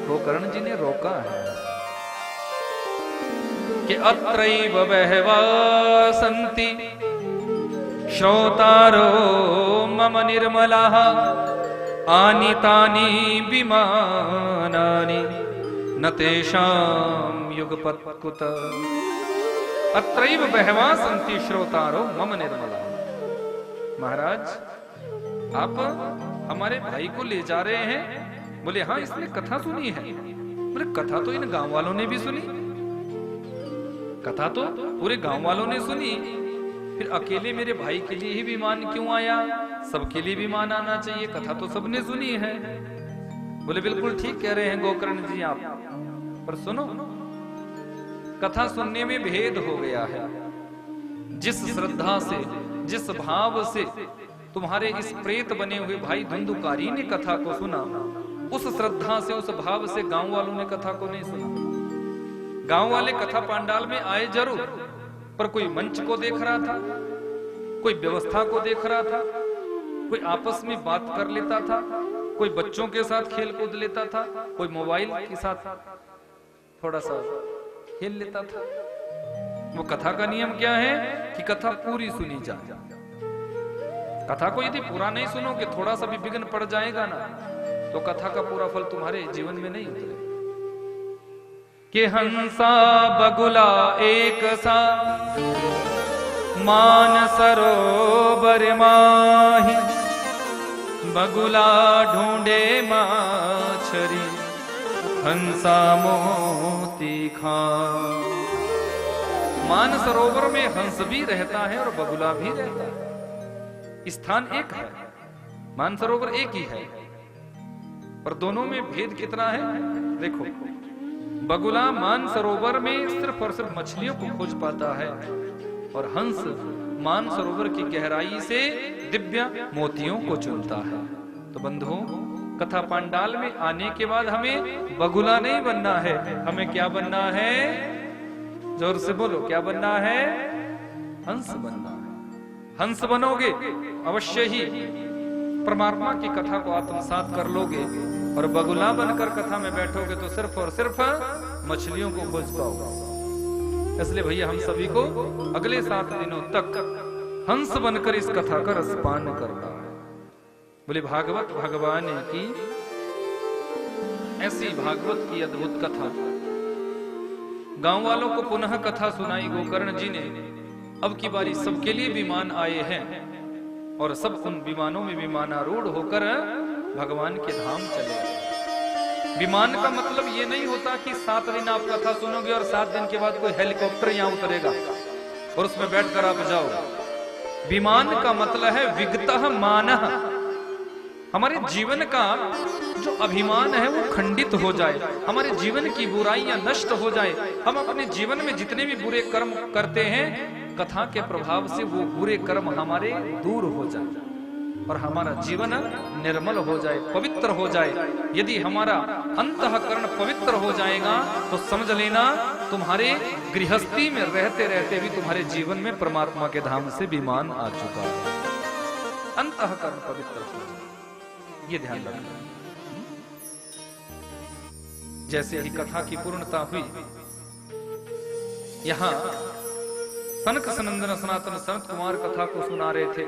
गोकर्ण जी ने रोका है कि अत्रैव बहवा सन्ति श्रोतारो मम निर्मलाः आनीतानि विमानानि न तेषां युगपत् कुतः। अत्रैव बहवा सन्ति श्रोतारो मम निर्मलाः। महाराज, आप हमारे भाई को ले जा रहे हैं? बोले हाँ, इसने कथा सुनी है। बोले कथा तो इन गांव वालों ने भी सुनी, कथा तो पूरे गांव वालों ने सुनी, फिर अकेले मेरे भाई के लिए ही विमान क्यों आया? सबके लिए विमान आना चाहिए, कथा तो सबने सुनी है। बोले बिल्कुल ठीक कह रहे हैं गोकर्ण जी आप, पर सुनो, कथा सुनने में भेद हो गया है। जिस श्रद्धा से, जिस भाव से तुम्हारे इस प्रेत बने हुए भाई धुंधुकारी ने कथा को सुना, उस श्रद्धा से, उस भाव से गांव वालों ने कथा को नहीं सुना। गांव वाले कथा पंडाल में आए जरूर, पर कोई मंच को देख रहा था, कोई व्यवस्था को देख रहा था, कोई आपस में बात कर लेता था, कोई बच्चों के साथ खेल कूद लेता था, कोई मोबाइल के साथ थोड़ा सा खेल लेता था। वो कथा का नियम क्या है कि कथा पूरी सुनी जाए। कथा को यदि पूरा नहीं सुनोगे, थोड़ा सा भी विघ्न पड़ जाएगा ना, तो कथा का पूरा फल तुम्हारे जीवन में नहीं उतरेगा। कि हंसा बगुला एक सा मान सरोवर माही, बगुला ढूंढे माछरी हंसा मोती खा। मान सरोवर में हंस भी रहता है और बगुला भी रहता है। स्थान एक है, मान सरोवर एक ही है, पर दोनों में भेद कितना है देखो। बगुला मान सरोवर में सिर्फ और सिर्फ मछलियों को खोज पाता है, और हंस मान सरोवर की गहराई से दिव्य मोतियों को चुनता है। तो बंधुओं, कथा पंडाल में आने के बाद हमें बगुला नहीं बनना है, हमें क्या बनना है? जोर से बोलो, क्या बनना है? हंस बनना है। हंस बनोगे अवश्य ही परमात्मा की कथा को आत्मसात कर लोगे, और बगुला बनकर कथा में बैठोगे तो सिर्फ और सिर्फ मछलियों को खोज पाओगे। इसलिए भैया हम सभी को अगले 7 दिनों तक हंस बनकर इस कथा का रसपान करना है। बोले भागवत भगवान की ऐसी भागवत की अद्भुत कथा गांव वालों को पुनः कथा सुनाई गोकर्ण जी ने। अब की बारी सबके लिए विमान आए हैं, और सब उन विमानों में विमानारूढ़ होकर भगवान के धाम चले। विमान का मतलब ये नहीं होता कि 7 दिन आप कथा सुनोगे और 7 दिन के बाद कोई हेलीकॉप्टर यहां उतरेगा और उसमें बैठकर आप जाओ। विमान का मतलब है विगतः मानः, हमारे जीवन का जो अभिमान है वो खंडित हो जाए, हमारे जीवन की बुराइयां नष्ट हो जाए। हम अपने जीवन में जितने भी बुरे कर्म करते हैं, कथा के प्रभाव से वो बुरे कर्म हमारे दूर हो जाए और हमारा जीवन निर्मल हो जाए, पवित्र हो जाए। यदि हमारा अंतःकरण पवित्र हो जाएगा तो समझ लेना तुम्हारे गृहस्थी में रहते रहते भी तुम्हारे जीवन में परमात्मा के धाम से विमान आ चुका है। अंतःकरण पवित्र हो जाए, ये ध्यान रखना। जैसे ही कथा की पूर्णता हुई, यहां सनक सनंदन सनातन सनत कुमार कथा को सुना रहे थे।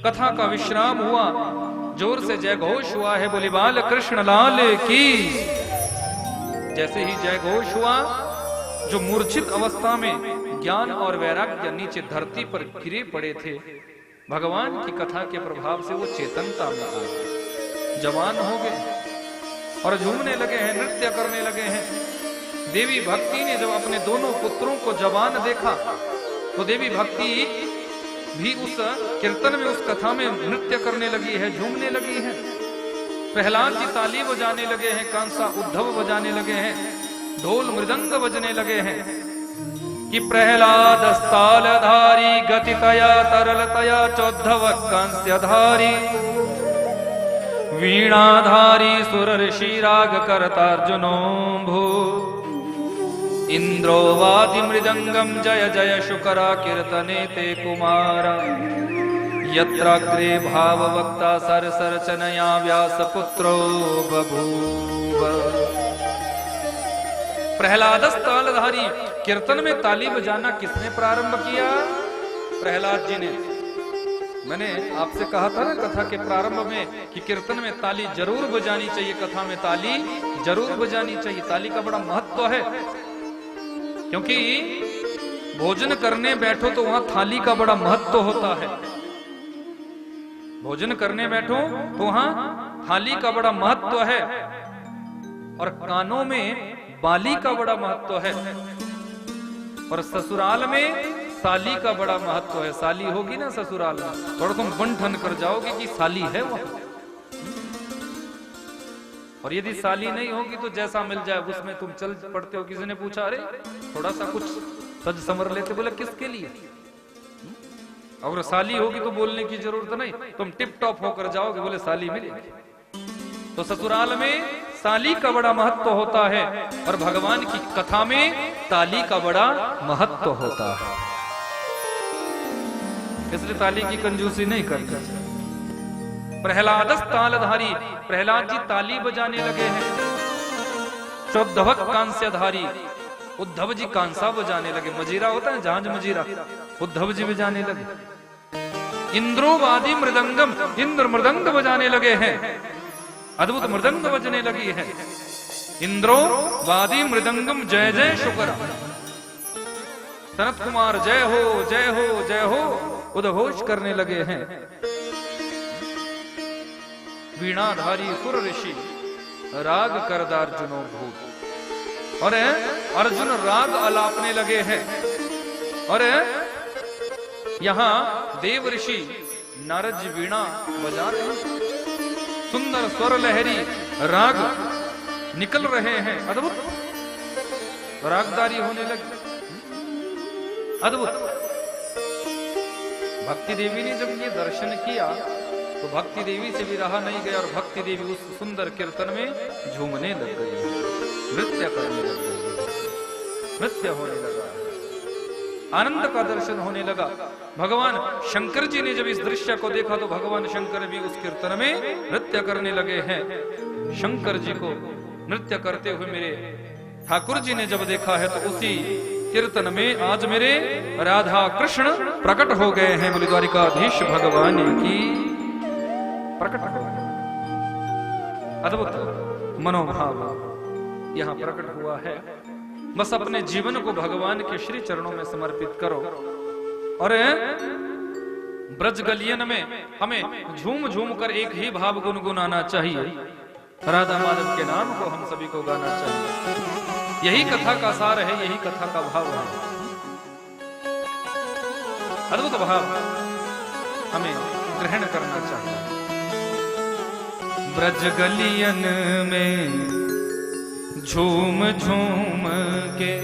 कथा का विश्राम हुआ, जोर से जय घोष हुआ है, बोले बाल कृष्ण लाल की। जैसे ही जय घोष हुआ, जो मूर्छित अवस्था में ज्ञान और वैराग्य नीचे धरती पर गिरे पड़े थे, भगवान की कथा के प्रभाव से वो चेतनता में आ गए, जवान हो गए और झूमने लगे हैं, नृत्य करने लगे हैं। देवी भक्ति ने जब अपने दोनों पुत्रों को जवान देखा तो देवी भक्ति भी उस कीर्तन में, उस कथा में नृत्य करने लगी है, झूमने लगी है। प्रहलाद जी ताली बजाने लगे हैं, कंसा उद्धव बजाने लगे हैं, ढोल मृदंग बजने लगे हैं कि प्रहलाद स्थालधारी गतितया तरलतया चौद्धव कंस्यधारी वीणाधारी सुर ऋषि राग करतार्जुनो भू इंद्रो वादि मृदंगम जय जय शुकरा कीर्तने ते कुमारा यत्राग्रे भाव वक्ता सर सरचनया व्यास पुत्रो बभूव। प्रहलादस्तालधारी, कीर्तन में ताली बजाना किसने प्रारंभ किया? प्रहलाद जी ने। मैंने आपसे कहा था ना कथा के प्रारंभ में कि कीर्तन में ताली जरूर बजानी चाहिए, कथा में ताली जरूर बजानी चाहिए। ताली का बड़ा महत्व है, क्योंकि भोजन करने बैठो तो वहां थाली का बड़ा महत्व होता है। भोजन करने बैठो तो वहां थाली का बड़ा महत्व है। और कानों में बाली का बड़ा महत्व है, और ससुराल में साली का बड़ा महत्व है। साली होगी ना ससुराल में, थोड़ा तुम बन ठन कर जाओगे कि साली है वहां। और यदि साली नहीं होगी तो जैसा मिल जाए उसमें तुम चल पड़ते हो। किसी ने पूछा, अरे थोड़ा सा कुछ सज समर लेते, बोले किसके लिए? अगर साली होगी तो बोलने की जरूरत नहीं, तुम टिप टॉप होकर जाओगे, बोले साली मिलेगी। तो ससुराल में साली का बड़ा महत्व होता है, और भगवान की कथा में ताली का बड़ा महत्व होता है। इसलिए ताली की कंजूसी नहीं करनी चाहिए। प्रहलादस तालधारी, प्रहलाद जी ताली बजाने लगे हैं। चौद्धवक कांस्यधारी, उद्धव जी कांसा बजाने लगे। मजीरा होता है जहाज मजीरा, उद्धव जी बजाने लगे। इंद्रोवादी मृदंगम, इंद्र मृदंग बजाने लगे हैं। अद्भुत मृदंग बजने लगी है। इंद्रो वादी मृदंगम जय जय शुक्र। सनत कुमार जय हो जय हो जय हो उद्घोष करने लगे हैं। वीणाधारी सुर ऋषि राग करदार्जुनो भूत, और अर्जुन राग अलापने लगे हैं। और यहां देव ऋषि नारद जी वीणा बजा रहे हैं। सुंदर स्वर लहरी राग निकल रहे हैं, अद्भुत रागदारी होने लगी, अद्भुत। भक्ति देवी ने जब ये दर्शन किया तो भक्ति देवी से भी रहा नहीं गया, और भक्ति देवी उस सुंदर कीर्तन में झूमने लग गई, नृत्य करने लग गई, नृत्य होने लगा, आनंद का दर्शन होने लगा। भगवान शंकर जी ने जब इस दृश्य को देखा तो भगवान शंकर भी उस कीर्तन में नृत्य करने लगे हैं। शंकर जी को नृत्य करते हुए मेरे ठाकुर जी ने जब देखा है तो उसी कीर्तन में आज मेरे राधा कृष्ण प्रकट हो गए हैं। बोले द्वारिकाधीश भगवान की प्रकट हो गए। अद्भुत मनोभाव यहां प्रकट हुआ है। बस अपने जीवन को भगवान के श्री चरणों में समर्पित करो, और ब्रज गलियन में हमें झूम झूम कर एक ही भाव गुनगुनाना चाहिए। राधा माधव के नाम को हम सभी को गाना चाहिए। यही कथा का सार है, यही कथा का भाव है। अद्भुत भाव हमें ग्रहण करना चाहिए। ब्रज गलियन में झूम झूम के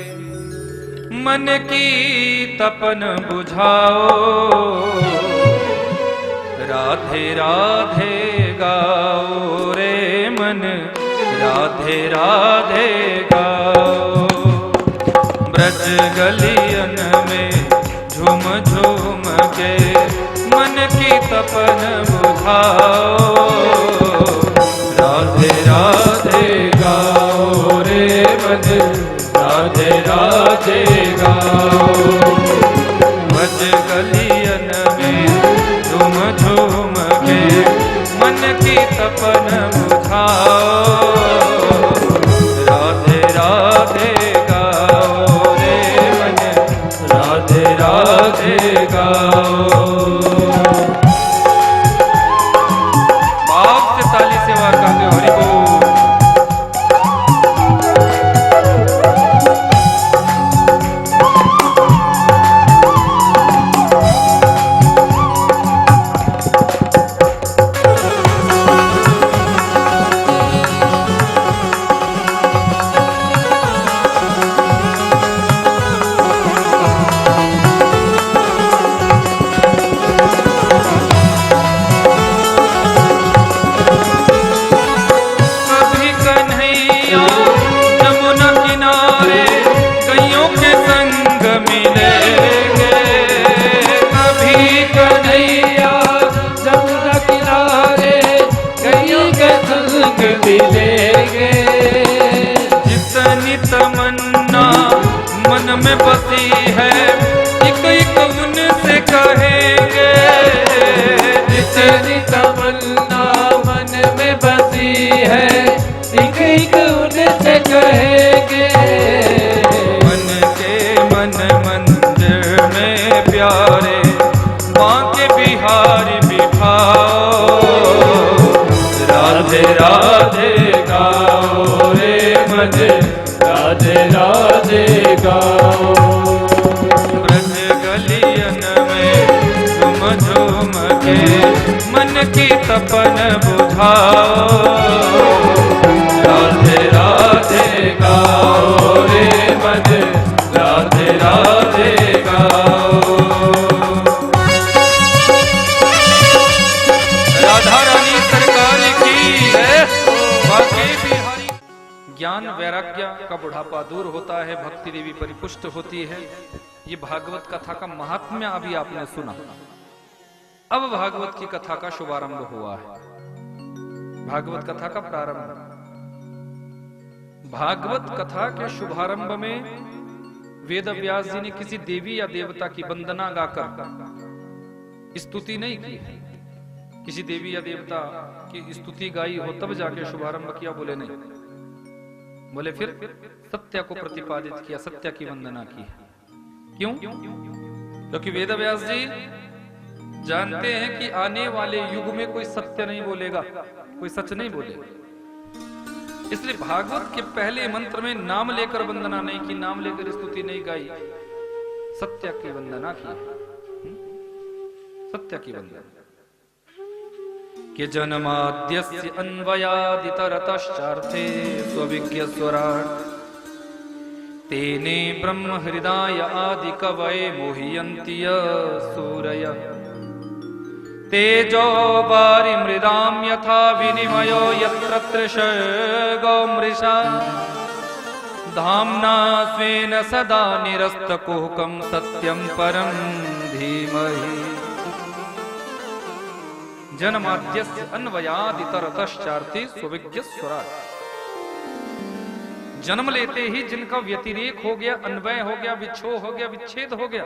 मन की तपन बुझाओ, राधे राधे गाओ रे मन, राधे राधे गाओ। ब्रज गलियन में झूम झूम के मन की तपन बुझाओ, राधे राधे गाओ रे मन, राधे राधे गाओ। ब्रज गलियन में झूम झूम के मन की तपन बुझाओ, राधे राधे गाओ रे मन, राधे राधे गाओ। बाप से ताली से वार गाते हरि बोल। जितनी तमन्ना मन में बसी है, एक एक उनसे कहेंगे। जितनी तमन्ना मन में बसी है, एक एक उनसे कहेंगे। मन के मन मंदिर में प्यारे बांके बिहारी बिठाओ, राधे राधे गाओ रे मन राधे राधे गाओ। ब्रज गलियन में झूम झूम के मन की तपन बुझाओ। राधे राधे गाओ रे मन राधे राधे गाओ। राधा रानी सरकार की बाके बिहारी। ज्ञान वैराग्य का बुढ़ापा दूर होता है, भक्ति देवी परिपुष्ट होती है। ये भागवत कथा का महात्म्य अभी आपने सुना। अब भागवत की कथा का शुभारंभ हुआ है, भागवत कथा का प्रारंभ। भागवत कथा के शुभारंभ में वेद व्यास जी ने किसी देवी या देवता की वंदना गाकर स्तुति नहीं की है। किसी देवी या देवता की स्तुति गाई हो तब जाके शुभारंभ किया, बोले नहीं। बोले फिर सत्य को प्रतिपादित किया, सत्य की वंदना की। क्यों? क्योंकि वेद व्यास जी जानते हैं कि आने वाले युग में कोई सत्य नहीं बोलेगा, कोई सच नहीं बोलेगा। इसलिए भागवत के पहले मंत्र में नाम लेकर वंदना नहीं की, नाम लेकर स्तुति नहीं गाई, सत्य की वंदना की। सत्य की वंदना कि जन्माद्यस्य अन्वयादितरतश्चार्थे स्वविज्ञ स्वराट् तेने ब्रह्म हृदय आदि कवये मोह्यन्ति सूरयः तेजो वारि मृदाम यथा विनिमयो यत्र तृषगो मृषा धाम्ना स्वेन सदा निरस्तकुहकं सत्यं परं धीमहि। जन्माद्यस्य अन्वयादितरतश्चार्थे स्वविज्ञ स्वराट्। जन्म लेते ही जिनका व्यतिरेक हो गया, अन्वय हो गया, विच्छोह हो गया, विच्छेद हो गया।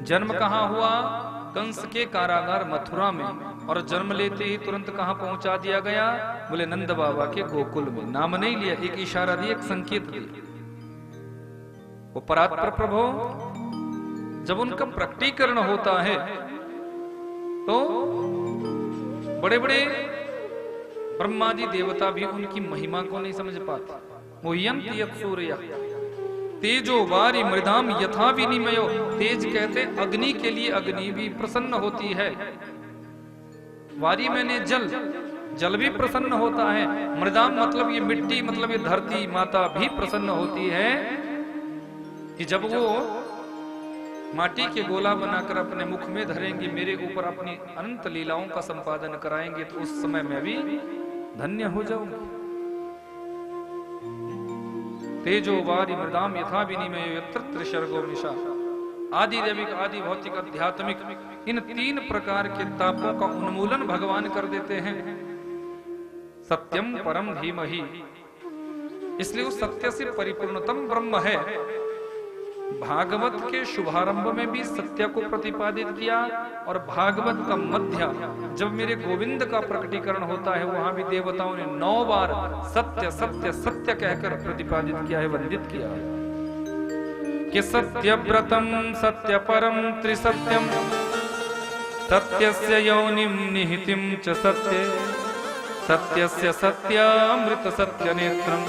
जन्म कहाँ हुआ? कंस के कारागार मथुरा में। और जन्म लेते ही तुरंत कहां पहुंचा दिया गया? बोले नंद बाबा के गोकुल में। नाम नहीं लिया, एक इशारा दिया, एक संकेत दिया। वो परात्पर प्रभु जब उनका प्रकटीकरण होता है तो बड़े बड़े ब्रह्मादि देवता भी उनकी महिमा को नहीं समझ पाते। मोह्यन्ति यत् सूर्यः तेजो वारि मृदाम यथा विनिमयो। तेज कहते अग्नि के लिए अग्नि भी प्रसन्न होती है। वारी मैंने जल, जल भी प्रसन्न होता है। मृदाम मतलब ये मिट्टी, मतलब ये धरती माता भी प्रसन्न होती है कि जब वो माटी के गोला बनाकर अपने मुख में धरेंगे, मेरे ऊपर अपनी अनंत लीलाओं का संपादन कराएंगे, तो उस समय मैं भी धन्य हो जाऊंगा। तेजो वारि मृदाम यथा विनिमयो यत्र त्रिसर्गो मिषा। आदि दैविक, आदि भौतिक, आध्यात्मिक, इन तीन प्रकार के तापों का उन्मूलन भगवान कर देते हैं। सत्यम परम धीमहि, इसलिए उस सत्य से परिपूर्णतम ब्रह्म है। भागवत के शुभारंभ में भी सत्य को प्रतिपादित किया, और भागवत का मध्य जब मेरे गोविंद का प्रकटीकरण होता है, वहां भी देवताओं ने 9 बार सत्य सत्य सत्य कहकर प्रतिपादित किया है, वंदित किया है कि सत्यव्रतम सत्य परम त्रिसत्यम सत्यस्य योनिम निहितिम च सत्ये सत्यस्य सत्यामृत सत्य नेत्रम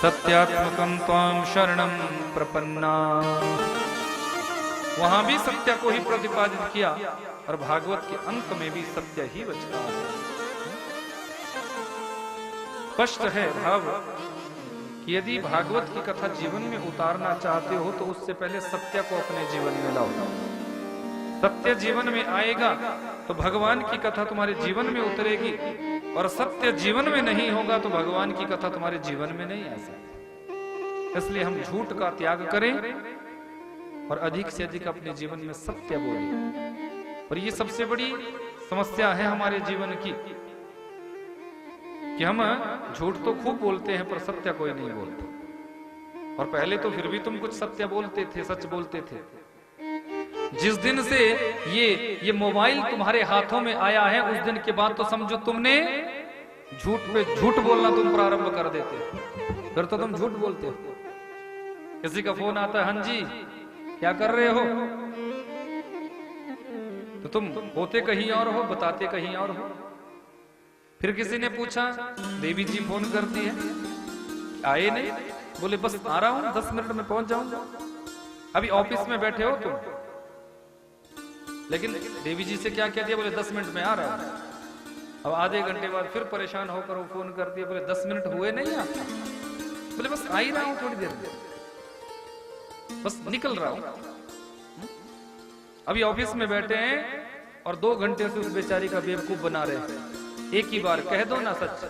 सत्यात्मकं त्वां शरणं प्रपन्ना। वहां भी सत्य को ही प्रतिपादित किया, और भागवत के अंत में भी सत्य ही बचता है। स्पष्ट है भाव कि यदि भागवत की कथा जीवन में उतारना चाहते हो तो उससे पहले सत्य को अपने जीवन में लाओ। सत्य जीवन में आएगा तो भगवान की कथा तुम्हारे जीवन में उतरेगी, और सत्य जीवन में नहीं होगा तो भगवान की कथा तुम्हारे जीवन में नहीं आ सकती। इसलिए हम झूठ का त्याग करें और अधिक से अधिक अपने जीवन में सत्य बोलें। और ये सबसे बड़ी समस्या है हमारे जीवन की कि हम झूठ तो खूब बोलते हैं पर सत्य कोई नहीं बोलता। और पहले तो फिर भी तुम कुछ सत्य बोलते थे, सच बोलते थे। जिस दिन से ये मोबाइल तुम्हारे हाथों में आया है, उस दिन के बाद तो समझो तुमने झूठ पे झूठ बोलना तुम प्रारंभ कर देते हो। फिर तो तुम झूठ बोलते हो। किसी का फोन आता है, हाँ जी क्या कर रहे हो, तो तुम होते कहीं और हो, बताते कहीं और हो। फिर किसी ने पूछा, देवी जी फोन करती है, आए नहीं? बोले बस आ रहा हूं, 10 मिनट में पहुंच जाऊंगा। अभी ऑफिस में बैठे हो तुम, लेकिन देवी जी से क्या कह दिया? बोले 10 मिनट में आ रहा हूं। अब आधे घंटे बाद फिर परेशान होकर वो फोन कर दिया, बोले 10 मिनट हुए नहीं आपका? बोले बस आ ही रहा हूं, थोड़ी देर में बस निकल रहा हूं। अभी ऑफिस में बैठे हैं और 2 घंटे से उस बेचारी का बेवकूफ बना रहे हैं। एक ही बार कह दो ना सच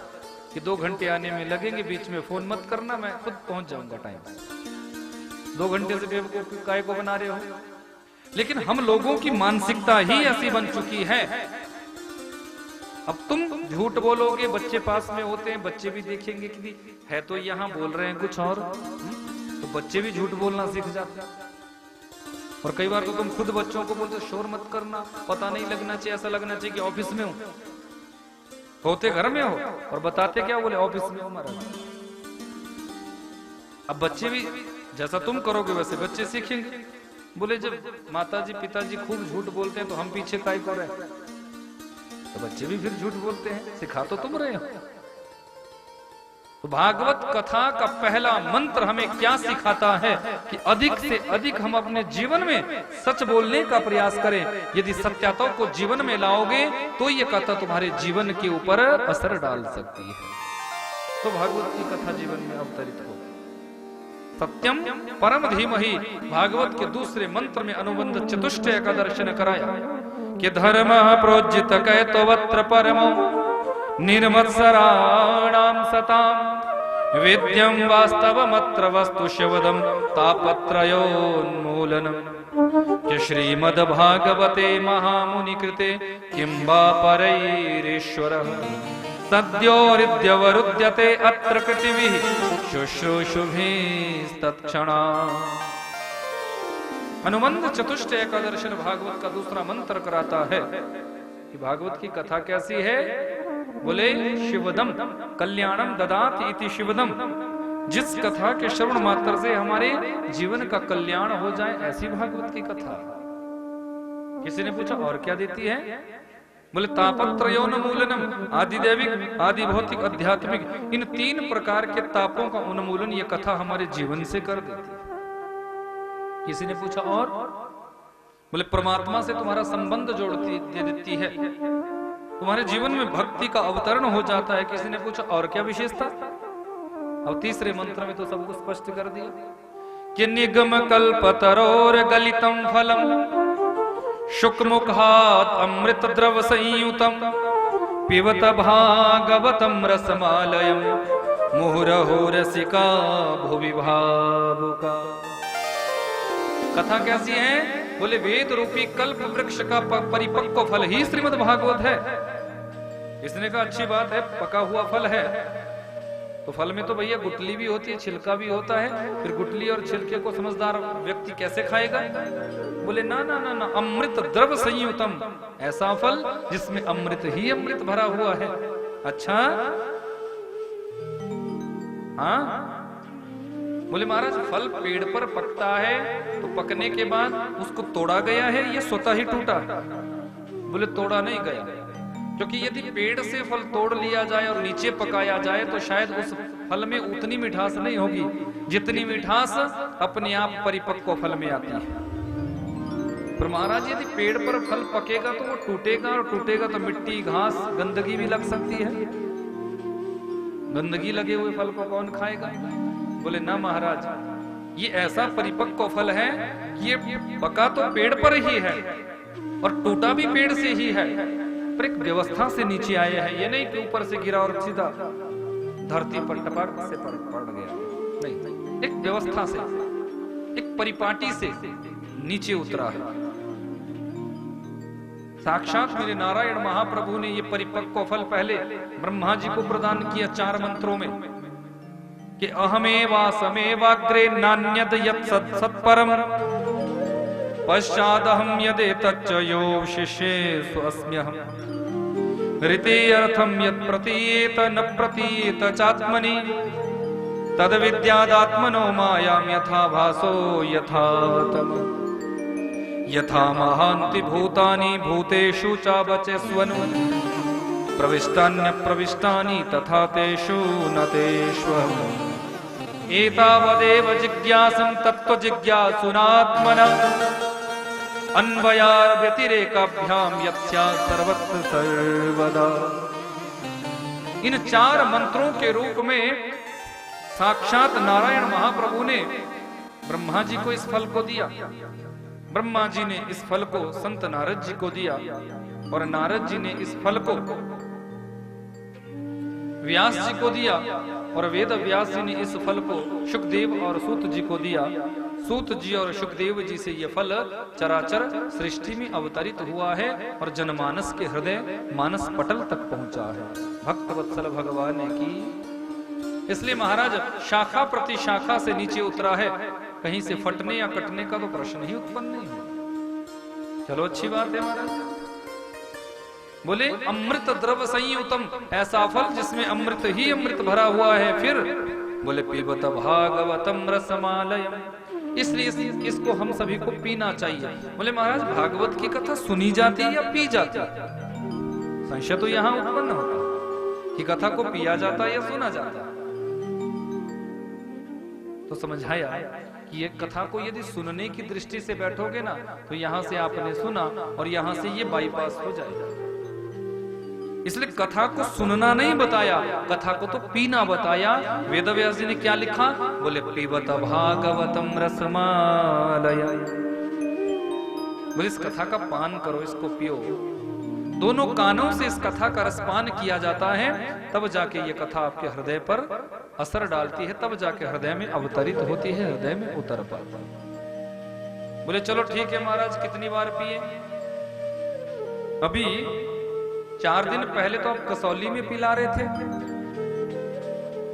कि 2 घंटे आने में लगेंगे, बीच में फोन मत करना, मैं खुद पहुंच जाऊंगा टाइम से। 2 घंटे से बेवकूफ काय को बना रहे हो? लेकिन हम लोगों की मानसिकता ही ऐसी बन चुकी है। अब तुम झूठ बोलोगे, बच्चे पास में होते हैं, बच्चे भी देखेंगे कि है तो यहाँ बोल रहे हैं कुछ और, तो बच्चे भी झूठ बोलना सीख जाते हैं। और कई बार तो तुम खुद बच्चों को बोलते शोर मत करना, पता नहीं लगना चाहिए, ऐसा लगना चाहिए कि ऑफिस में हूं। होते घर में हो और बताते क्या? बोले ऑफिस में हो महाराज। अब बच्चे भी जैसा तुम करोगे वैसे बच्चे सीखेंगे। बोले जब माताजी पिताजी खूब झूठ बोलते हैं तो हम पीछे काय को रहे? तो बच्चे भी फिर झूठ बोलते हैं, सिखा तो तुम रहे हो। तो भागवत कथा का पहला मंत्र हमें क्या सिखाता है कि अधिक से अधिक हम अपने जीवन में सच बोलने का प्रयास करें। यदि सत्यता को जीवन में लाओगे तो ये कथा तुम्हारे जीवन के ऊपर असर डाल सकती है। तो भागवत की कथा जीवन में अवतरित हो। सत्यम परम धीमहि, भागवत के दूसरे मंत्र में अनुबंध चतुष्टय का दर्शन कराया कि धर्म प्रोज्जित कैतवत्र परमो निर्मत्सराणां सतां वेद्यं वास्तवमत्र वस्तु शिवदं तापत्रयोन्मूलनम् कि श्रीमद्भागवते महामुनिकृते किं वा परैरीश्वरः सद्योरिद्यवरुध्यते अत्र कृतिभिः शुश्रूषुभिस्तत्क्षणा। अनुबंध चतुष्टय का दर्शन भागवत का दूसरा मंत्र कराता है कि भागवत की कथा कैसी है? बोले शिवदम कल्याणम ददाति इति शिवदम, जिस कथा के श्रवण मात्र से हमारे जीवन का कल्याण हो जाए, ऐसी भागवत की कथा। किसी ने पूछा और क्या देती है? बोले तापत्रयोन्मूलनम, आदि दैविक आदि भौतिक आध्यात्मिक, इन 3 प्रकार के तापों का उन्मूलन ये कथा हमारे जीवन से कर देती है। किसी ने पूछा और? बोले परमात्मा से तुम्हारा संबंध जोड़ती दे देती है, तुम्हारे जीवन में भक्ति का अवतरण हो जाता है। किसी ने पूछा और क्या विशेषता? अब तीसरे मंत्र में तो सब कुछ स्पष्ट कर दिया कि निगम कल्पतरोर गलितम फलम शुकमुखात अमृत द्रव संयुतम पिबत भागवतम रसमालयम मुहुरहो रसिका भुवि भावुका। कथा कैसी है? बोले वेद रूपी कल्प वृक्ष का परिपक्व फल ही श्रीमद् भागवत है। इसने कहा अच्छी बात है, पका हुआ फल है, तो फल में तो भैया गुठली भी होती है, छिलका भी होता है, फिर गुठली और छिलके को समझदार व्यक्ति कैसे खाएगा? बोले ना ना ना ना, अमृत द्रव संयुतम, ऐसा फल जिसमें अमृत ही अमृत भरा हुआ है। अच्छा हाँ? बोले महाराज फल पेड़ पर पकता है तो पकने के बाद उसको तोड़ा गया है, ये स्वतः ही टूटा? बोले तोड़ा नहीं गया, क्योंकि यदि पेड़ से फल तोड़ लिया जाए और नीचे पकाया जाए तो शायद उस फल में उतनी मिठास नहीं होगी जितनी मिठास अपने आप परिपक्व फल में आती है। पर महाराज यदि पेड़ पर फल पकेगा तो वो टूटेगा, और टूटेगा तो मिट्टी घास गंदगी भी लग सकती है। गंदगी लगे हुए फल को कौन खाएगा? बोले ना महाराज, ये ऐसा परिपक्व फल है कि ये पका तो पेड़ पर ही है और टूटा भी पेड़ से ही है, पर एक व्यवस्था से नीचे आया है। ये नहीं कि ऊपर से गिरा और सीधा धरती पर टपक से पड़ गया, नहीं, एक व्यवस्था से, एक परिपाटी से नीचे उतरा है। साक्षात मेरे नारायण महाप्रभु ने ये परिपक्व फल पहले ब्रह्मा जी को प्रदान किया 4 मंत्रों में कि अहमेवासमेवाग्रे नान्यद यत् सत्परम पश्चादहं यदेतच्च यो शिष्येषु अस्म्यहम् ऋते अर्थम यत् प्रतीयेत न प्रतीयेत चात्मनि तद विद्यादात्मनो मायां यथा भासो यथावतम यथा महान्ति भूतानि भूतेषु चावचस्वनु प्रविष्टान्य प्रविष्टानि तथा तेषु न तेष्वहम् एतावदेव जिज्ञासं तत्व जिज्ञासुनात्मना अन्वयार व्यतिरेकाभ्याम यत्स्या सर्वत्र सर्वदा। इन 4 मंत्रों के रूप में साक्षात नारायण महाप्रभु ने ब्रह्मा जी को इस फल को दिया, ब्रह्मा जी ने इस फल को संत नारद जी को दिया, और नारद जी ने इस फल को व्यास जी को दिया, और वेद व्यास जी ने इस फल को शुकदेव और सूत जी को दिया। सूत जी और शुकदेव जी से यह फल चराचर सृष्टि में अवतरित हुआ है और जनमानस के हृदय मानस पटल तक पहुंचा है। भक्त वत्सल भगवान की, इसलिए महाराज शाखा प्रति शाखा से नीचे उतरा है, कहीं से फटने या कटने का तो प्रश्न ही उत्पन्न नहीं है। चलो अच्छी बात है महाराज। बोले अमृत द्रव संयुतम, ऐसा फल जिसमें अमृत ही अमृत भरा हुआ है। फिर बोले पीबत भागवतम रसमालयम, इसलिए इसको हम सभी को पीना चाहिए। बोले महाराज भागवत की कथा सुनी जाती है या पी जाती है? संशय तो यहां उत्पन्न होता है कि कथा को पिया जाता है या सुना जाता है। तो समझाया कि ये कथा को यदि सुनने की दृष्टि से बैठोगे ना, तो यहां से आपने सुना और यहां से ये बाईपास हो जाएगा। इसलिए कथा को सुनना नहीं बताया, कथा को तो पीना बताया। वेदव्यास जी ने क्या लिखा? बोले पीबत भागवतम रसमालय, बोले इस कथा का पान करो, इसको पियो। दोनों कानों से इस कथा का रसपान किया जाता है, तब जाके ये कथा आपके हृदय पर असर डालती है, तब जाके हृदय में अवतरित होती है, हृदय में उतर पाता है। बोले चलो ठीक है महाराज, कितनी बार पिए? अभी 4 दिन पहले तो आप कसौली में पिला रहे थे,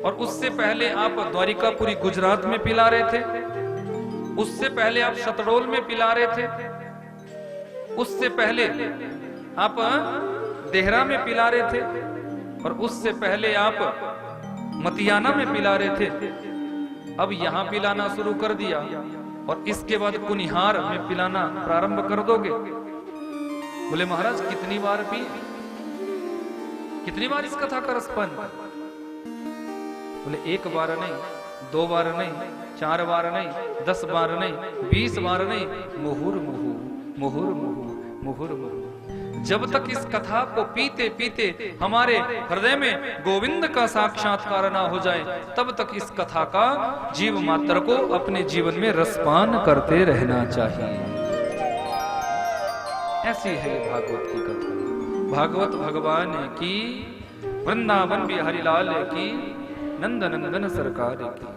और उससे पहले आप द्वारिकापुरी गुजरात में पिला रहे थे, उससे पहले आप शतडोल में पिला रहे थे, उससे पहले आप देहरा में पिला रहे थे, और उससे पहले आप मतियाना में पिला रहे थे। अब यहां पिलाना शुरू कर दिया, और इसके बाद कुनिहार में पिलाना प्रारंभ कर दोगे। बोले महाराज कितनी बार पिए, कितनी बार इस कथा का रसपान? बोले 1 बार नहीं, 2 बार नहीं, 4 बार नहीं, 10 बार नहीं, 20 बार नहीं, मुहुर्मुहु मुहुर्मुहु मुहुर्मुहु। जब तक इस कथा को पीते पीते हमारे हृदय में गोविंद का साक्षात्कार ना हो जाए, तब तक इस कथा का जीव मात्र को अपने जीवन में रसपान करते रहना चाहिए। ऐसी है भागवत की कथा। भागवत भगवान की, वृंदावन बिहारी लाल की, नंद नंदन सरकार की,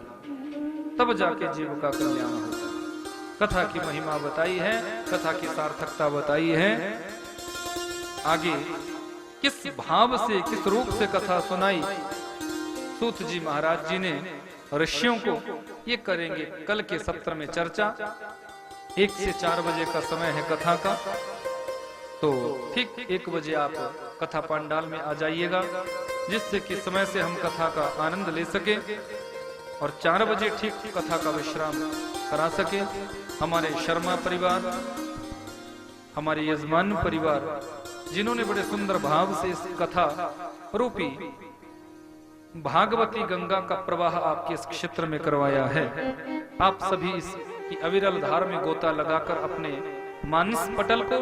तब जाके जीव का कल्याण होता है। कथा की महिमा बताई है, कथा की सार्थकता बताई है। आगे किस भाव से, किस रूप से कथा सुनाई सूत जी महाराज जी ने ऋषियों को, ये करेंगे कल के सत्र में चर्चा। 1 से 4 बजे का समय है कथा का, तो ठीक 1 बजे आप कथा पंडाल में आ जाइएगा, जिससे कि समय से हम कथा का आनंद ले सके और 4 बजे ठीक कथा का विश्राम करा सके। हमारे शर्मा परिवार, हमारे यजमान परिवार, जिन्होंने बड़े सुंदर भाव से इस कथा रूपी भागवती गंगा का प्रवाह आपके इस क्षेत्र में करवाया है, आप सभी इसकी अविरल धार में गोता लगाकर अपने मानस पटल को,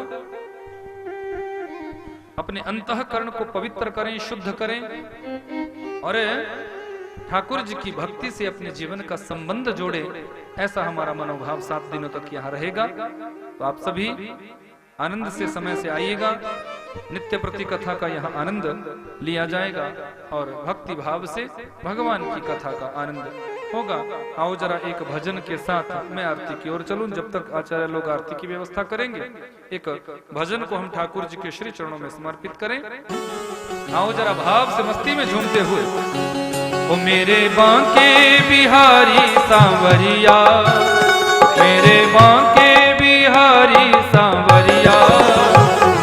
अपने अंतःकरण को पवित्र करें, शुद्ध करें, और ठाकुर जी की भक्ति से अपने जीवन का संबंध जोड़े। ऐसा हमारा मनोभाव 7 दिनों तक यहाँ रहेगा। तो आप सभी आनंद से समय से आइएगा, नित्य प्रति कथा का यहाँ आनंद लिया जाएगा और भक्ति भाव से भगवान की कथा का आनंद होगा। आओ जरा एक भजन के साथ मैं आरती की ओर चलूं। जब तक आचार्य लोग आरती की व्यवस्था करेंगे, एक भजन को हम ठाकुर जी के श्री चरणों में समर्पित करें। आओ जरा भाव से मस्ती में झूमते हुए। ओ मेरे बांके बिहारी सांवरिया, मेरे बांके बिहारी सांवरिया,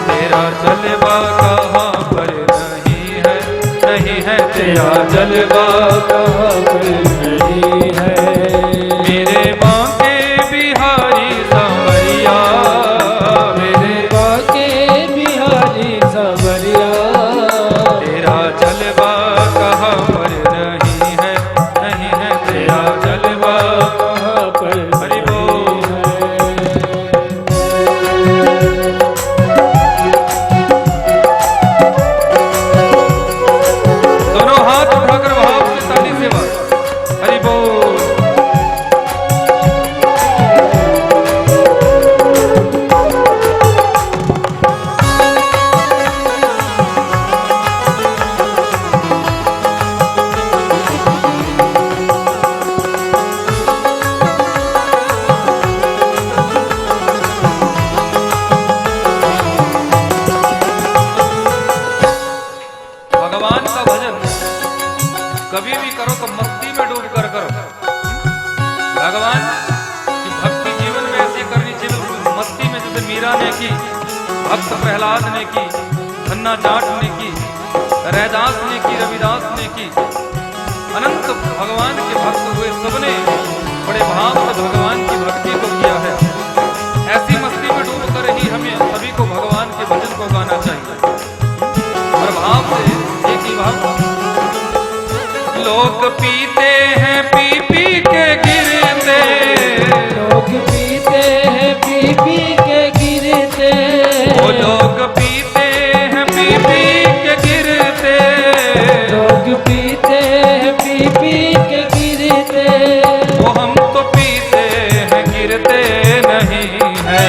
तेरा जलवा कहाँ पर नहीं है, नहीं है तेरा जलवा कहाँ पर नहीं है। मेरे बांके बिहारी सांवरिया, मेरे बांके बिहारी सांवरिया, तेरा जलवा कहाँ पर नहीं है, नहीं है तेरा ने की, धन्ना जाट ने की, रैदास ने की, रविदास ने की, अनंत भगवान के भक्त हुए, सबने बड़े भाव से भगवान की भक्ति को किया है। ऐसी मस्ती में डूब कर ही हमें सभी को भगवान के भजन को गाना चाहिए। और भाव से एक ही भाव, लोग पीते हैं पी पी के गिरते, लोग पीते हैं पी पी के गिरते, वो लोग पीते हैं पी पी के गिरते, लोग पीते हैं पी पी के गिरते, वो हम तो पीते हैं गिरते नहीं है,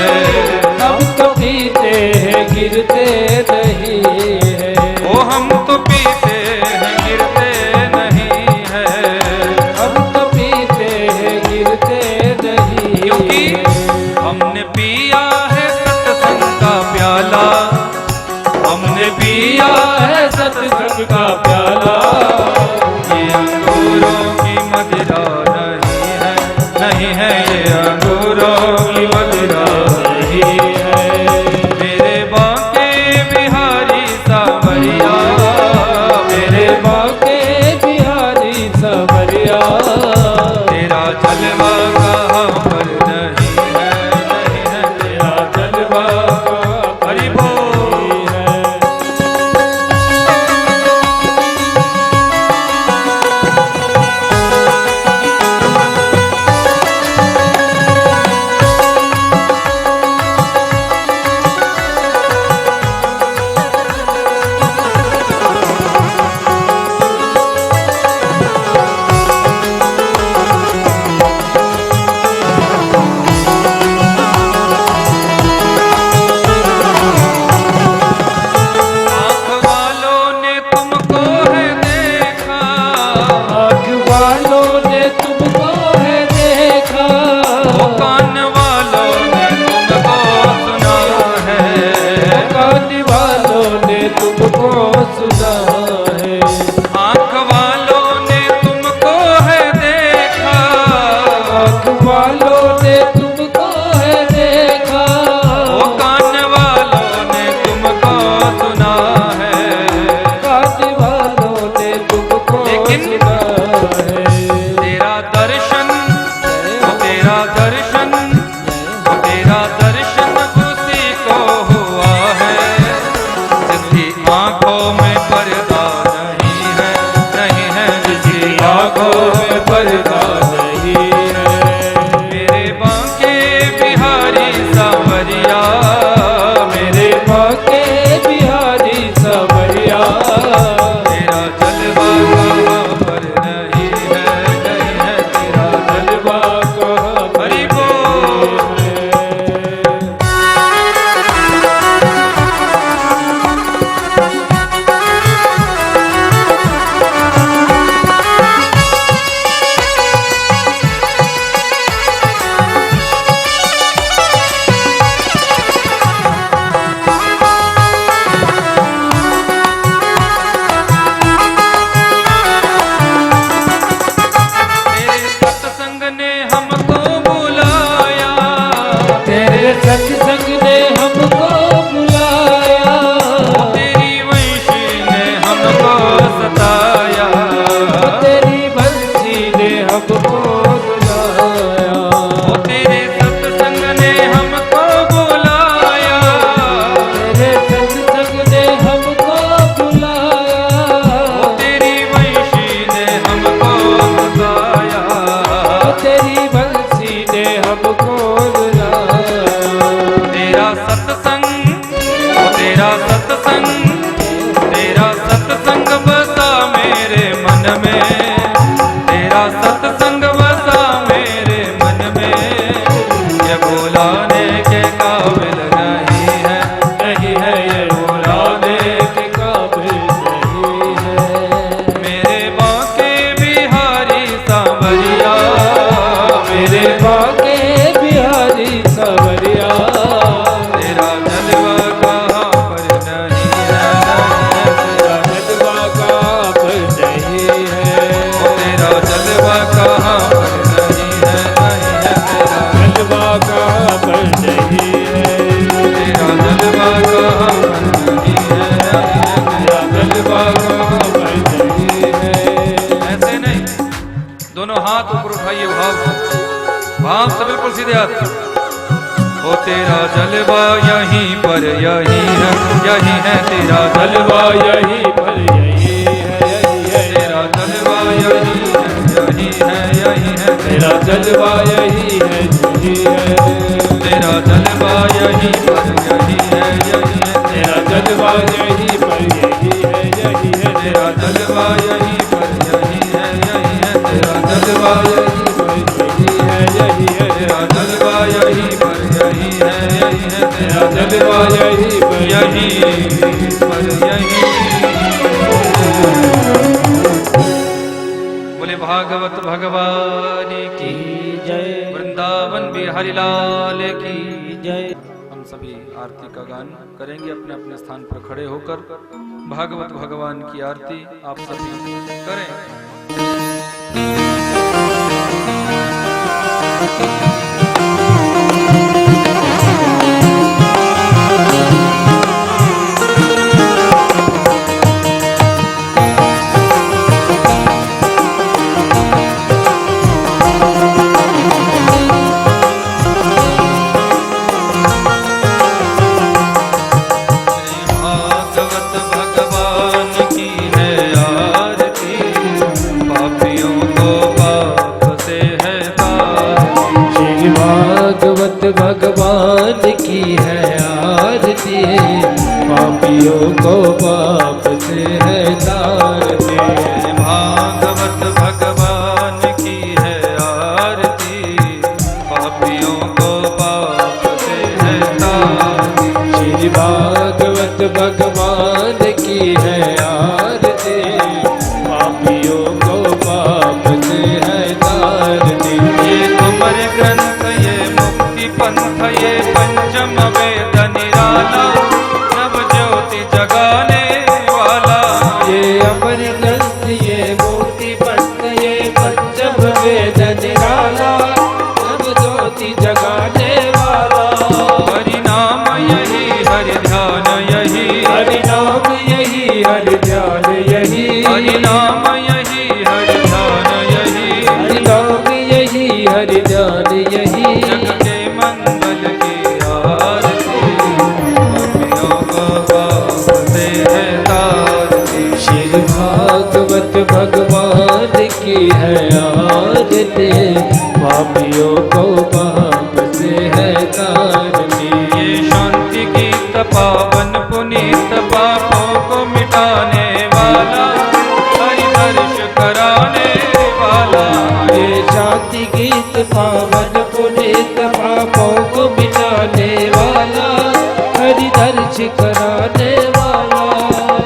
हम तो पीते हैं गिरते नहीं है, वो हम तो पीते हैं गिरते नहीं है, हम तो पीते हैं गिरते नहीं, क्योंकि हमने पिया है सत्संग का प्याला, हमने पिया है सत्संग का प्याला, ये अंगूरों की मदिरा नहीं है ये अंगूरों की मदिरा नहीं है, मेरे बांके बिहारी सावरिया, मेरे बांके बिहारी सावरिया, तेरा जलवा कहाँ पर नहीं है तेरा जलवा हरि बोल है। आँख वालों ने तुमको है देखा, आँख वालों ने तुमको है देखा, वो कान वालों ने तुमको सुना है, कान वालों ने तुमको सुना है, आँख वालों ने तुमको है देखा, आँख वालों ने तुमको है देखा, वो कान वालों ने तुमको सुना है, कान वालों ने तुमको लेकिन सुना है, तेरा दर्शन, वो तेरा दर्शन, वो तेरा दर्शन उसी को हुआ है, जिसकी आंखों में पर्दा नहीं है जिसकी आंखों में पर्दा नहीं है, मेरे बांके बिहारी सावरिया, मेरे बांके बिहारी सावरिया, तेरा जलवा कहाँ पर नहीं है तेरा जलवा कहाँ पर हरि बोल। है। जलवा गावै यही है। ऐसे नहीं, दोनों हाथ ऊपर उठाइए, भाव से बिल्कुल सीधे हाथ। ओ तेरा जलवा यहीं पर यही है तेरा जलवा यहीं पर यही है, यही है तेरा जलवा यही है तेरा जलवा यही है, यही है तेरा जलवा यहीं पर यही है तेरा जलवा यहीं पर यही है, यही है तेरा जलवा यहीं पर यही है तेरा जलवा यहीं पर यही है, यही है तेरा जलवा यहीं पर यही है तेरा जलवा यहीं पर यहीं पर यही। बोले भागवत भगवान की जय, वृंदावन बिहारी लाल की जय। हम सभी आरती का गान करेंगे अपने अपने स्थान पर खड़े होकर। भागवत भगवान की आरती आप सभी करें। भगवान की है आरती, पापियों को पाप से है तारती। भागवत भगवान की है आरती, पापियों को पाप से है तारती। श्री भागवत भगवान की है आरती, पापियों को पाप से है तारती। ये अमर ग्रंथ ये मुक्ति पंथ ये पंचम वेद निराला, नव ज्योति जगाने वाला। ये अमर ग्रंथ ये मुक्ति पंथ ये पंचम वेद निराला, नव ज्योति जगाने वाला। हरि नाम यही हरि ध्यान यही, हरि नाम यही हरि ध्यान यही, हरि नाम यही हरि ध्यान यही, हरि नाम यही हरि ध्यान यही। जग के मंगल की आरती, पापियों को पाप से है तारती। श्री भागवत भगवान की है आरती, पापियों को पाप से है तारती। ये शांति गीत पावन पुनीत पापों को मिटाने वाला, हरि दर्श कराने वाला। ये शांति गीत पावन पुनीत पापों को मिटाने वाला, हरि दर्श कराने वाला।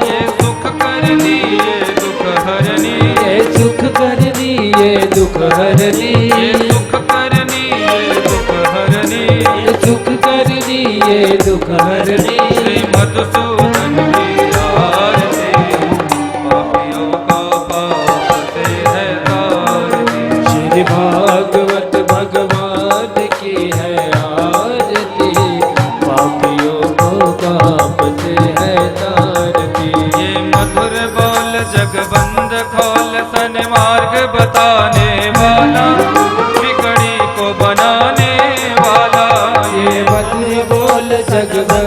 ये सुख करनी ये दुख हरनी, ये सुख करनी ये दुख हरनी, ये सुख करनी ये दुख हरनी, ये सुख करनी ये दुख हरनी। श्री मधुसूदन की आरती, पापियों को पाप से है तारती। श्री भागवत भगवान की है आरती, पापियों को पाप से है तारती। ये मधुर बोल जगबंद खोल सन्मार्ग बताने वाला, बिगड़ी को बनाने वाला। ये मधुर बोल जगबंद